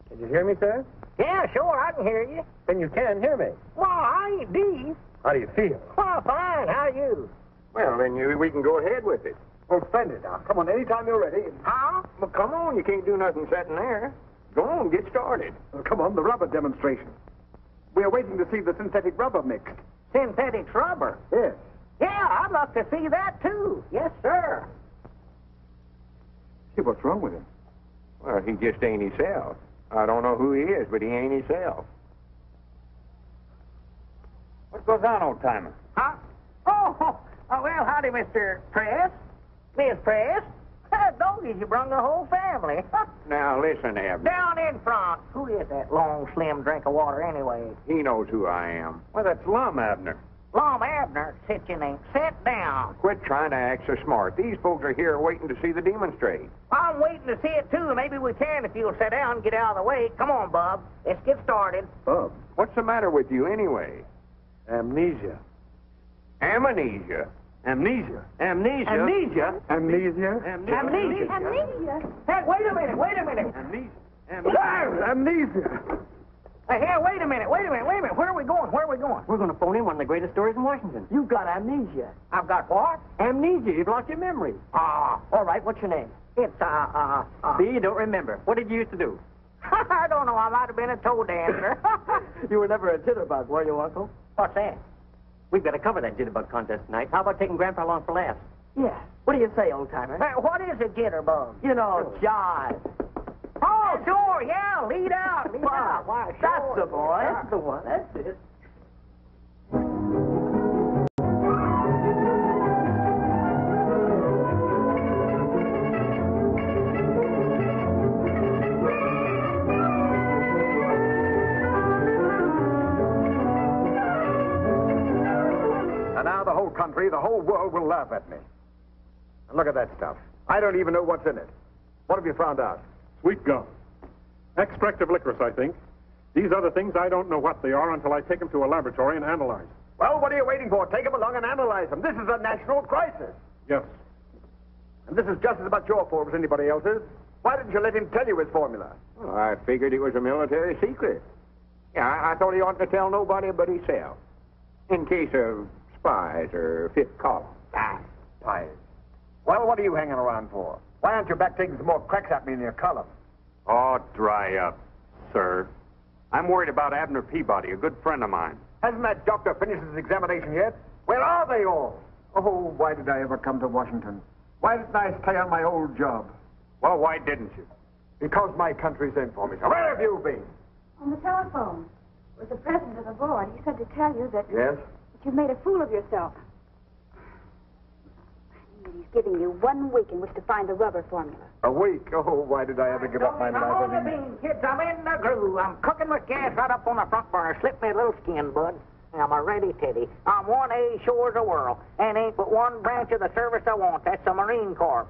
Can you hear me, sir? Yeah, sure, I can hear you. Then you can hear me. Well, I ain't deep. How do you feel? Well, fine. How are you? Well, then we can go ahead with it. Oh, splendid. Now, come on, anytime you're ready. Huh? Well, come on. You can't do nothing sitting there. Go on, get started. Well, come on, the rubber demonstration. We're waiting to see the synthetic rubber mixed. Synthetic rubber? Yes. Yeah, I'd love to see that, too. Yes, sir. See, what's wrong with him? Well, he just ain't himself. I don't know who he is, but he ain't himself. What goes on, old timer? Huh? Oh, well, howdy, Mr. Press. Miss Press. Doggies, you brung the whole family. Now, listen, Abner. Down in front. Who is that long, slim drink of water anyway? He knows who I am. Well, that's Lum, Abner. Lum Abner, sit your name. Sit down. Quit trying to act so smart. These folks are here waiting to see the demonstrate. I'm waiting to see it, too. Maybe we can if you'll sit down and get out of the way. Come on, Bub. Let's get started. Bub, what's the matter with you anyway? Amnesia. Amnesia? Amnesia. Amnesia? Amnesia. Amnesia. Amnesia. Hey, wait a minute. Amnesia. Amnesia. Hey, here, wait a minute. Where are we going? We're going to phone in one of the greatest stories in Washington. You've got amnesia. I've got what? Amnesia. You've lost your memory. Ah. All right, what's your name? It's, See, you don't remember. What did you used to do? I don't know. I might have been a toe dancer. You were never a jitterbug, were you, Uncle? What's that? We've got to cover that jitterbug contest tonight. How about taking Grandpa along for laughs? Yeah. What do you say, old-timer? Hey, what is a jitterbug? You know, jive. Oh, sure, yeah. Lead out. Why, sure. That's the boy. Sure. That's the one. That's it. And now the whole country, the whole world will laugh at me. And look at that stuff. I don't even know what's in it. What have you found out? Sweet gum. Extract of licorice, I think. These other things, I don't know what they are until I take them to a laboratory and analyze. Well, what are you waiting for? Take them along and analyze them. This is a national crisis. Yes. And this is just as much your fault as anybody else's. Why didn't you let him tell you his formula? Well, I figured it was a military secret. Yeah, I thought he oughtn't to tell nobody but himself. In case of spies or fifth column. Spies. Well, what are you hanging around for? Why aren't you back taking some more cracks at me in your column? Oh, dry up, sir. I'm worried about Abner Peabody, a good friend of mine. Hasn't that doctor finished his examination yet? Where are they all? Oh, why did I ever come to Washington? Why didn't I stay on my old job? Well, why didn't you? Because my country's in for me. So where have you been? On the telephone with the president of the board. He said to tell you that, Yes? that you've made a fool of yourself. He's giving you 1 week in which to find the rubber formula. A week? Oh, why did I ever give up my I'm on the life? bean, kids. I'm in the groove. I'm cooking with gas right up on the front burner. Slip me a little skin, bud. I'm a ready teddy. I'm 1A sure as the world. And ain't but one branch of the service I want. That's the Marine Corps.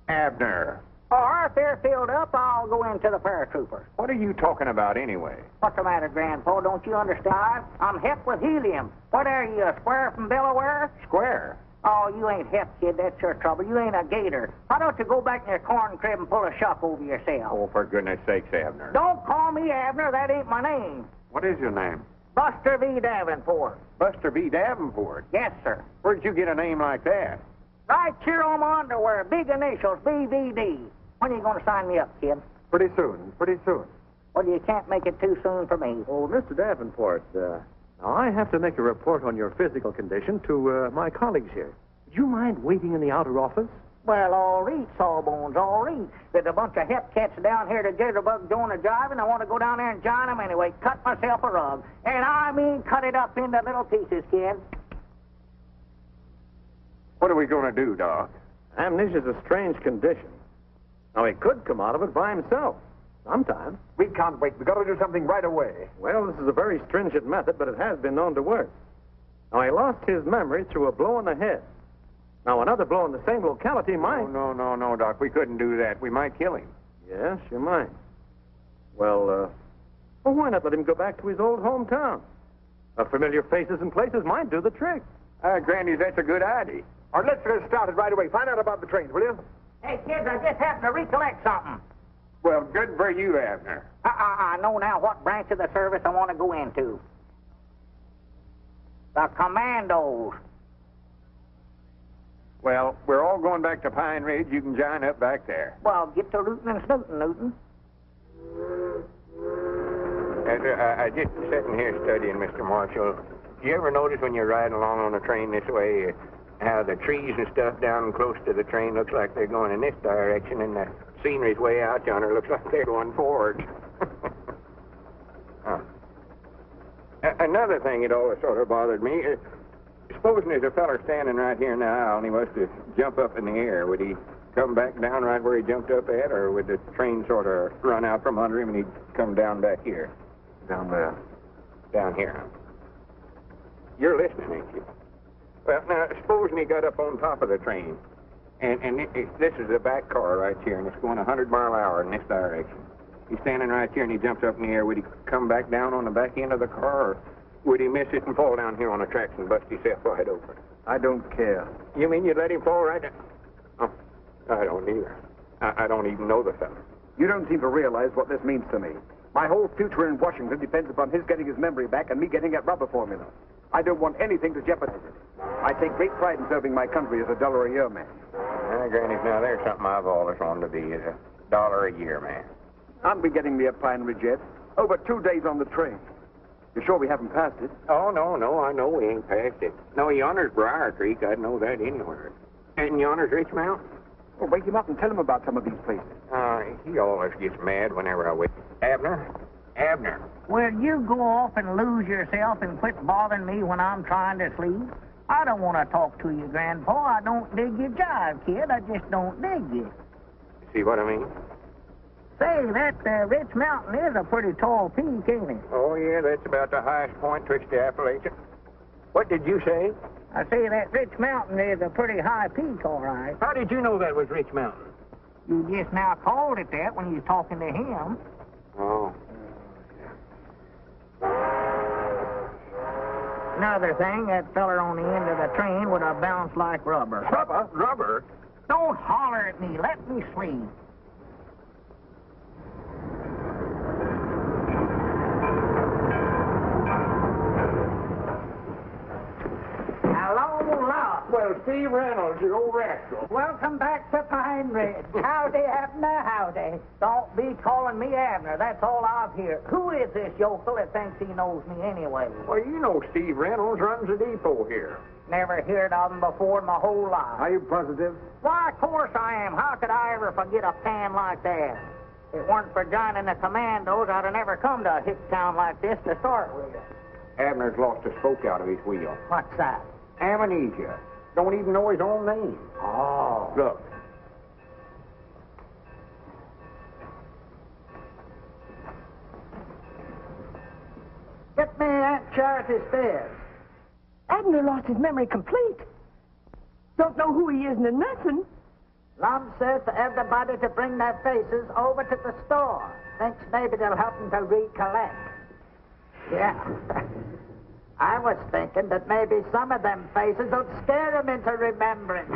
Abner, Or if they're filled up, I'll go into the paratroopers. what are you talking about anyway? What's the matter, Grandpa? Don't you understand? I'm hep with helium. What are you, a square from Delaware? Square? Oh, you ain't hep, kid. That's your trouble. You ain't a gator. Why don't you go back in your corn crib and pull a shuck over yourself? Oh, for goodness sakes, Abner. Don't call me Abner. That ain't my name. What is your name? Buster V. Davenport. Buster B. Davenport? Yes, sir. Where'd you get a name like that? Right here on my underwear. Big initials, BVD. When are you going to sign me up, kid? Pretty soon. Well, you can't make it too soon for me. Oh, Mr. Davenport, now I have to make a report on your physical condition to my colleagues here. Would you mind waiting in the outer office? Well, all right, Sawbones, all right. There's a bunch of hep cats down here to jitterbug doing a jive, and I want to go down there and join them anyway. Cut myself a rug. And I mean cut it up into little pieces, kid. What are we going to do, Doc? Amnesia's a strange condition. Now, he could come out of it by himself. Sometime. We can't wait. We've got to do something right away. Well, this is a very stringent method, but it has been known to work. Now, he lost his memory through a blow on the head. Now, another blow in the same locality might... No, Doc. We couldn't do that. We might kill him. Yes, you might. Well, why not let him go back to his old hometown? Familiar faces and places might do the trick. Granny, that's a good idea. All right, let's get started right away. Find out about the trains, will you? Hey, kids, I just happened to recollect something. Well, good for you, Abner. I know now what branch of the service I want to go into. The Commandos. Well, we're all going back to Pine Ridge. You can join up back there. Well, get to rootin' and snootin', Newton. I just sitting here studying, Mr. Marshall. You ever notice when you're riding along on a train this way, how the trees and stuff down close to the train looks like they're going in this direction, and the scenery's way out yonder looks like they're going forward. Another thing that always sort of bothered me, supposing there's a feller standing right here in the aisle and he was to jump up in the air, would he come back down right where he jumped up at, or would the train sort of run out from under him and he'd come down back here? Down there. Down here. You're listening, ain't you? Well, now, supposing he got up on top of the train, and this is the back car right here, and it's going 100 mile an hour in this direction. He's standing right here, and he jumps up in the air. Would he come back down on the back end of the car, or would he miss it and fall down here on the tracks and bust himself wide open? I don't care. You mean you'd let him fall right down? Oh, I don't either. I don't even know the fellow. You don't seem to realize what this means to me. My whole future in Washington depends upon his getting his memory back and me getting that rubber formula. I don't want anything to jeopardize it. I take great pride in serving my country as $1 a year man. Granny, now there's something I've always wanted to be, is $1 a year man. Aren't we getting near Pine Ridge yet? Over 2 days on the train. You're sure we haven't passed it? Oh, no, I know we ain't passed it. No, yonder's Briar Creek. I'd know that anywhere. And yonder's Rich Mountain. Well, wake him up and tell him about some of these places. He always gets mad whenever I wake. Abner? Will you go off and lose yourself and quit bothering me when I'm trying to sleep? I don't want to talk to you, Grandpa. I don't dig your jive, kid. I just don't dig you. See what I mean? Say, that Rich Mountain is a pretty tall peak, ain't it? Oh, yeah, that's about the highest point twisted Appalachian. What did you say? I say that Rich Mountain is a pretty high peak, all right. How did you know that was Rich Mountain? You just now called it that when you was talking to him. Oh. Another thing, that feller on the end of the train would have bounced like rubber. Rubber? Don't holler at me. Let me sleep. Hello, Lauck. Well, Steve Reynolds, you old rascal. Welcome back to Pine Ridge. Howdy, Abner, howdy. Don't be calling me Abner. That's all I've heard. Who is this yokel that thinks he knows me anyway? Well, you know Steve Reynolds runs the depot here. Never heard of him before in my whole life. Are you positive? Why, of course I am. How could I ever forget a pan like that? If it weren't for joining the commandos, I'd have never come to a hick town like this to start with. Abner's lost a spoke out of his wheel. What's that? Amnesia. Don't even know his own name. Oh. Look. Get me Aunt Charity's stairs. Abner lost his memory complete. Don't know who he is nor nothing. Lum says to everybody to bring their faces over to the store. Thinks maybe they'll help them to recollect. Yeah. I was thinking that maybe some of them faces would scare them into remembering.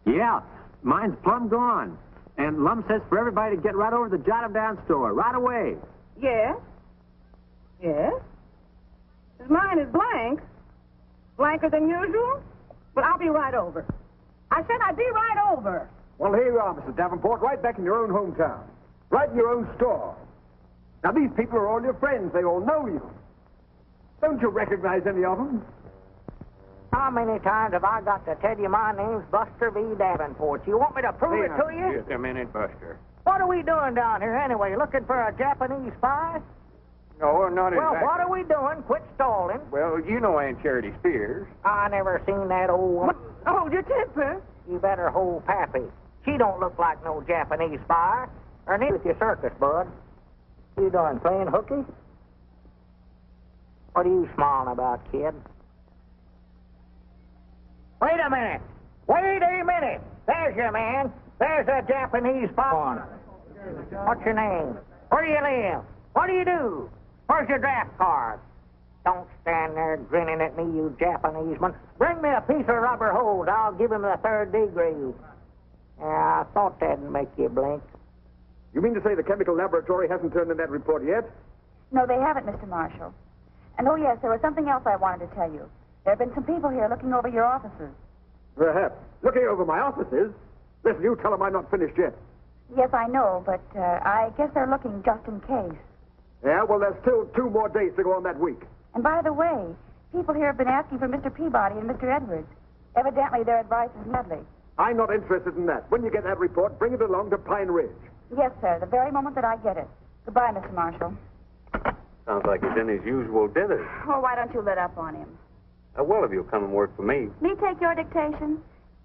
Yeah, mine's plumb gone. And Lum says for everybody to get right over to the Jot 'em Down store right away. Yes? Yes? Mine is blank. Blanker than usual? But I'll be right over. I said I'd be right over. Well, here you are, Mr. Davenport, right back in your own hometown. Right in your own store. Now, these people are all your friends. They all know you. Don't you recognize any of them? How many times have I got to tell you my name's Buster B. Davenport? You want me to prove it to you? Just a minute, Buster. What are we doing down here anyway? Looking for a Japanese spy? No, not Well, exactly. what are we doing? Quit stalling. Well, you know Aunt Charity Spears. I never seen that old woman. Hold your temper. You better hold Pappy. She don't look like no Japanese spy. Or neither with your circus, bud. You doing, playing hooky? What are you smiling about, kid? Wait a minute. Wait a minute. There's your man. There's a Japanese spy. What's your name? Where do you live? What do you do? Where's your draft card? Don't stand there grinning at me, you Japanese man. Bring me a piece of rubber hose. I'll give him the 3rd degree. Yeah, I thought that'd make you blink. You mean to say the chemical laboratory hasn't turned in that report yet? No, they haven't, Mr. Marshall. And oh, yes, there was something else I wanted to tell you. There have been some people here looking over your offices. Perhaps. Looking over my offices? Listen, you tell them I'm not finished yet. Yes, I know, but I guess they're looking just in case. Yeah, well, there's still 2 more days to go on that week. And by the way, people here have been asking for Mr. Peabody and Mr. Edwards. Evidently, their advice is lovely. I'm not interested in that. When you get that report, bring it along to Pine Ridge. Yes, sir, the very moment that I get it. Goodbye, Mr. Marshall. Sounds like he's in his usual dithers. Oh, why don't you let up on him? Well, if you'll come and work for me. Me take your dictation?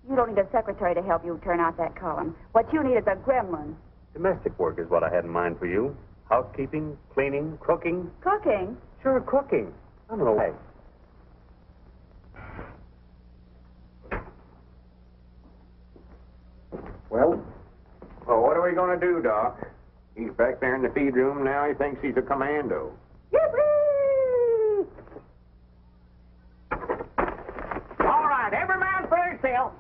You don't need a secretary to help you turn out that column. What you need is a gremlin. Domestic work is what I had in mind for you. Housekeeping, cleaning, cooking. Cooking? Sure, cooking. I don't know why. Well, what are we going to do, Doc? He's back there in the feed room now. He thinks he's a commando. Yippee! All right, every man for himself.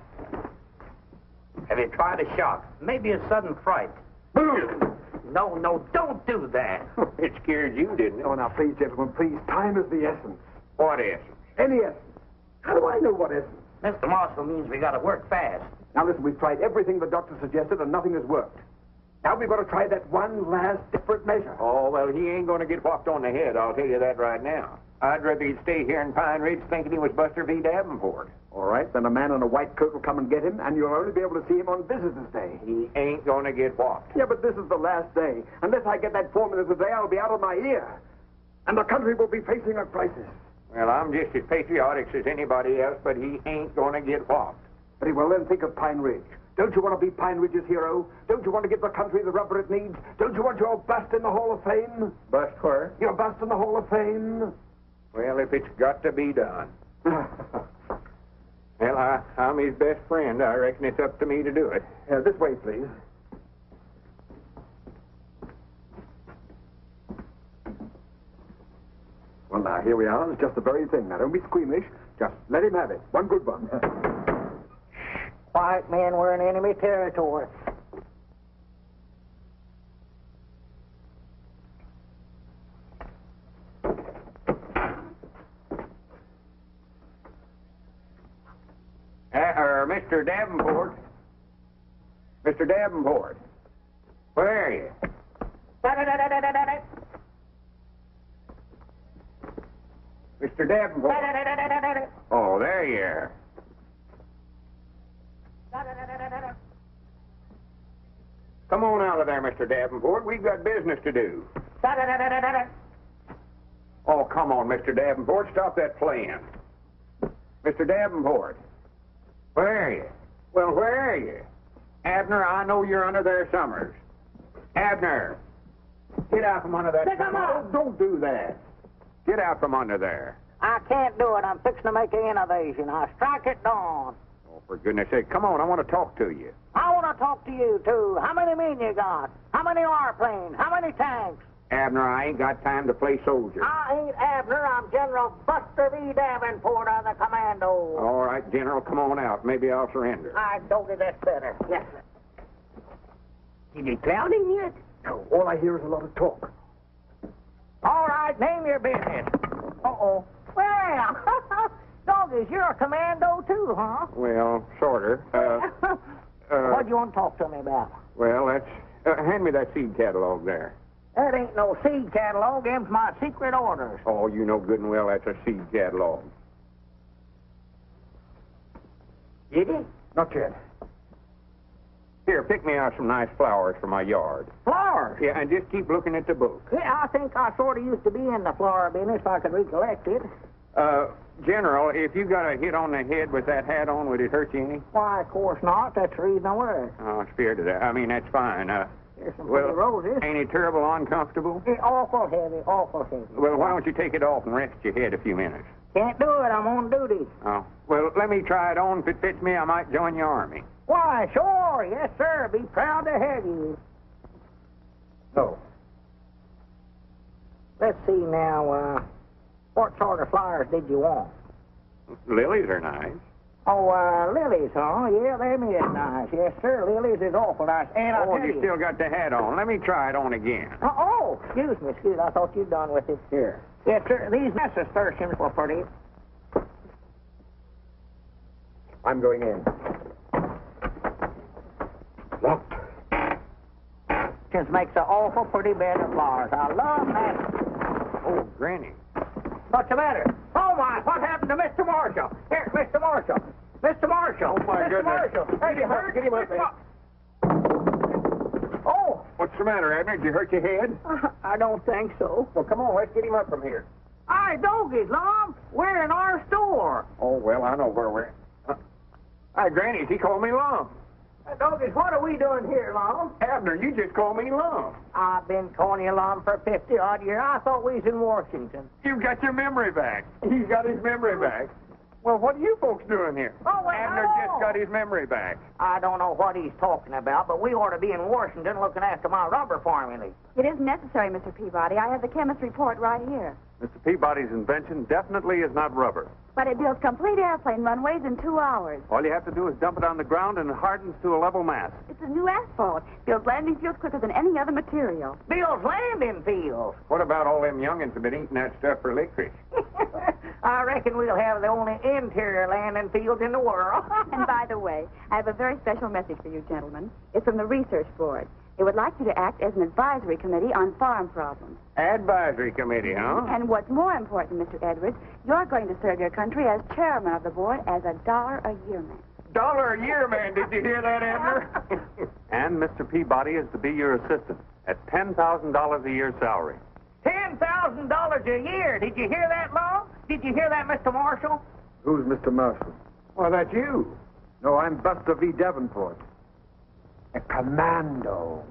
Have you tried a shock? Maybe a sudden fright. Boom! No, don't do that. It scared you, didn't it? Oh, now, please, gentlemen, please. Time is the essence. What essence? Any essence. How do I know what essence? Mr. Marshall means we got to work fast. Now, listen, we've tried everything the doctor suggested, and nothing has worked. Now we've got to try that one last different measure. Oh, well, he ain't going to get whopped on the head, I'll tell you that right now. I'd rather he'd stay here in Pine Ridge thinking he was Buster V. Davenport. All right, then a man in a white coat will come and get him, and you'll only be able to see him on Visitor's Day. He ain't going to get whopped. Yeah, but this is the last day. Unless I get that formula today, I'll be out of my ear. And the country will be facing a crisis. Well, I'm just as patriotic as anybody else, but he ain't going to get whopped. Very well, then think of Pine Ridge. Don't you want to be Pine Ridge's hero? Don't you want to give the country the rubber it needs? Don't you want your bust in the Hall of Fame? Bust where? Your bust in the Hall of Fame. Well, if it's got to be done. Well, I'm his best friend. I reckon it's up to me to do it. This way, please. Well, now, here we are. It's just the very thing. Now, don't be squeamish. Just let him have it. One good one. White men were in enemy territory. Mr. Davenport. Mr. Davenport. Where are you? Mr. Davenport. Oh, there you are. Come on out of there, Mr. Davenport. We've got business to do. Oh, come on, Mr. Davenport. Stop that playing. Mr. Davenport. Where are you? Well, where are you? Abner, I know you're under there somewhere. Abner. Get out from under that. Don't do that. Get out from under there. I can't do it. I'm fixing to make an innovation. I strike at dawn. Oh, for goodness sake, come on. I want to talk to you. I want to talk to you, too. How many men you got? How many airplanes? How many tanks? Abner, I ain't got time to play soldier. I ain't Abner. I'm General Buster V. Davenport of the Commando. All right, General, come on out. Maybe I'll surrender. I told you that's better. Yes, sir. Is it clouding yet? No, all I hear is a lot of talk. All right, name your business. Uh-oh. Well, Doggies, you're a commando, too, huh? Well, sorter. What do you want to talk to me about? Well, that's... hand me that seed catalog there. That ain't no seed catalog. Them's my secret orders. Oh, you know good and well that's a seed catalog. Did it? Not yet. Here, pick me out some nice flowers for my yard. Flowers? Yeah, and just keep looking at the book. Yeah, I think I sort of used to be in the flower business if I could recollect it. General, if you got a hit on the head with that hat on, would it hurt you any? Why, of course not. That's the reason I wear it. Oh, it's fair to that. I mean, that's fine. There's some pretty roses. Ain't it terrible uncomfortable? It's awful heavy, awful heavy. Well, why don't you take it off and rest your head a few minutes? Can't do it. I'm on duty. Oh, well, let me try it on. If it fits me, I might join your army. Why, sure. Yes, sir. Be proud to have you. No. Let's see now, what sort of flowers did you want? Lilies are nice. Oh, lilies, huh? Yeah, them is nice. Yes, sir. Lilies is awful nice. And I'll tell you still got the hat on. Let me try it on again. Oh, excuse me. I thought you'd done with it. Here. Yes, sir. These nasturtiums were pretty. I'm going in. Locked. Just makes an awful pretty bed of flowers. I love that. Oh, Granny. What's the matter? Oh, my, what happened to Mr. Marshall? Here, Mr. Marshall. Mr. Marshall. Oh, my goodness. Marshall. Get him up. Get him up, man. Oh. What's the matter, Abner? Did you hurt your head? I don't think so. Well, come on. Let's get him up from here. Hi, Doggies, Lum. We're in our store. Oh, well, I know where we're... Hi, Granny, she called me Lum. Doggies, what are we doing here, Lum? Abner, you just called me Lum. I've been calling you Lum for 50-odd years. I thought we was in Washington. You've got your memory back. He's got his memory back. Well, what are you folks doing here? Oh, well, Abner just got his memory back. I don't know what he's talking about, but we ought to be in Washington looking after my rubber formulae. It isn't necessary, Mr. Peabody. I have the chemist's report right here. Mr. Peabody's invention definitely is not rubber. But it builds complete airplane runways in 2 hours. All you have to do is dump it on the ground and it hardens to a level mass. It's a new asphalt. Builds landing fields quicker than any other material. Builds landing fields. What about all them youngins have been eating that stuff for licorice? I reckon we'll have the only interior landing fields in the world. And by the way, I have a very special message for you gentlemen. It's from the Research Board. They would like you to act as an advisory committee on farm problems. Advisory committee, huh? And what's more important, Mr. Edwards, you're going to serve your country as chairman of the board as a $1-a-year man. $1 a year, man. Did you hear that, Abner? And Mr. Peabody is to be your assistant at $10,000 a year salary. $10,000 a year. Did you hear that, Lum? Did you hear that, Mr. Marshall? Who's Mr. Marshall? Well, that's you. No, I'm Buster V. Davenport. A commando.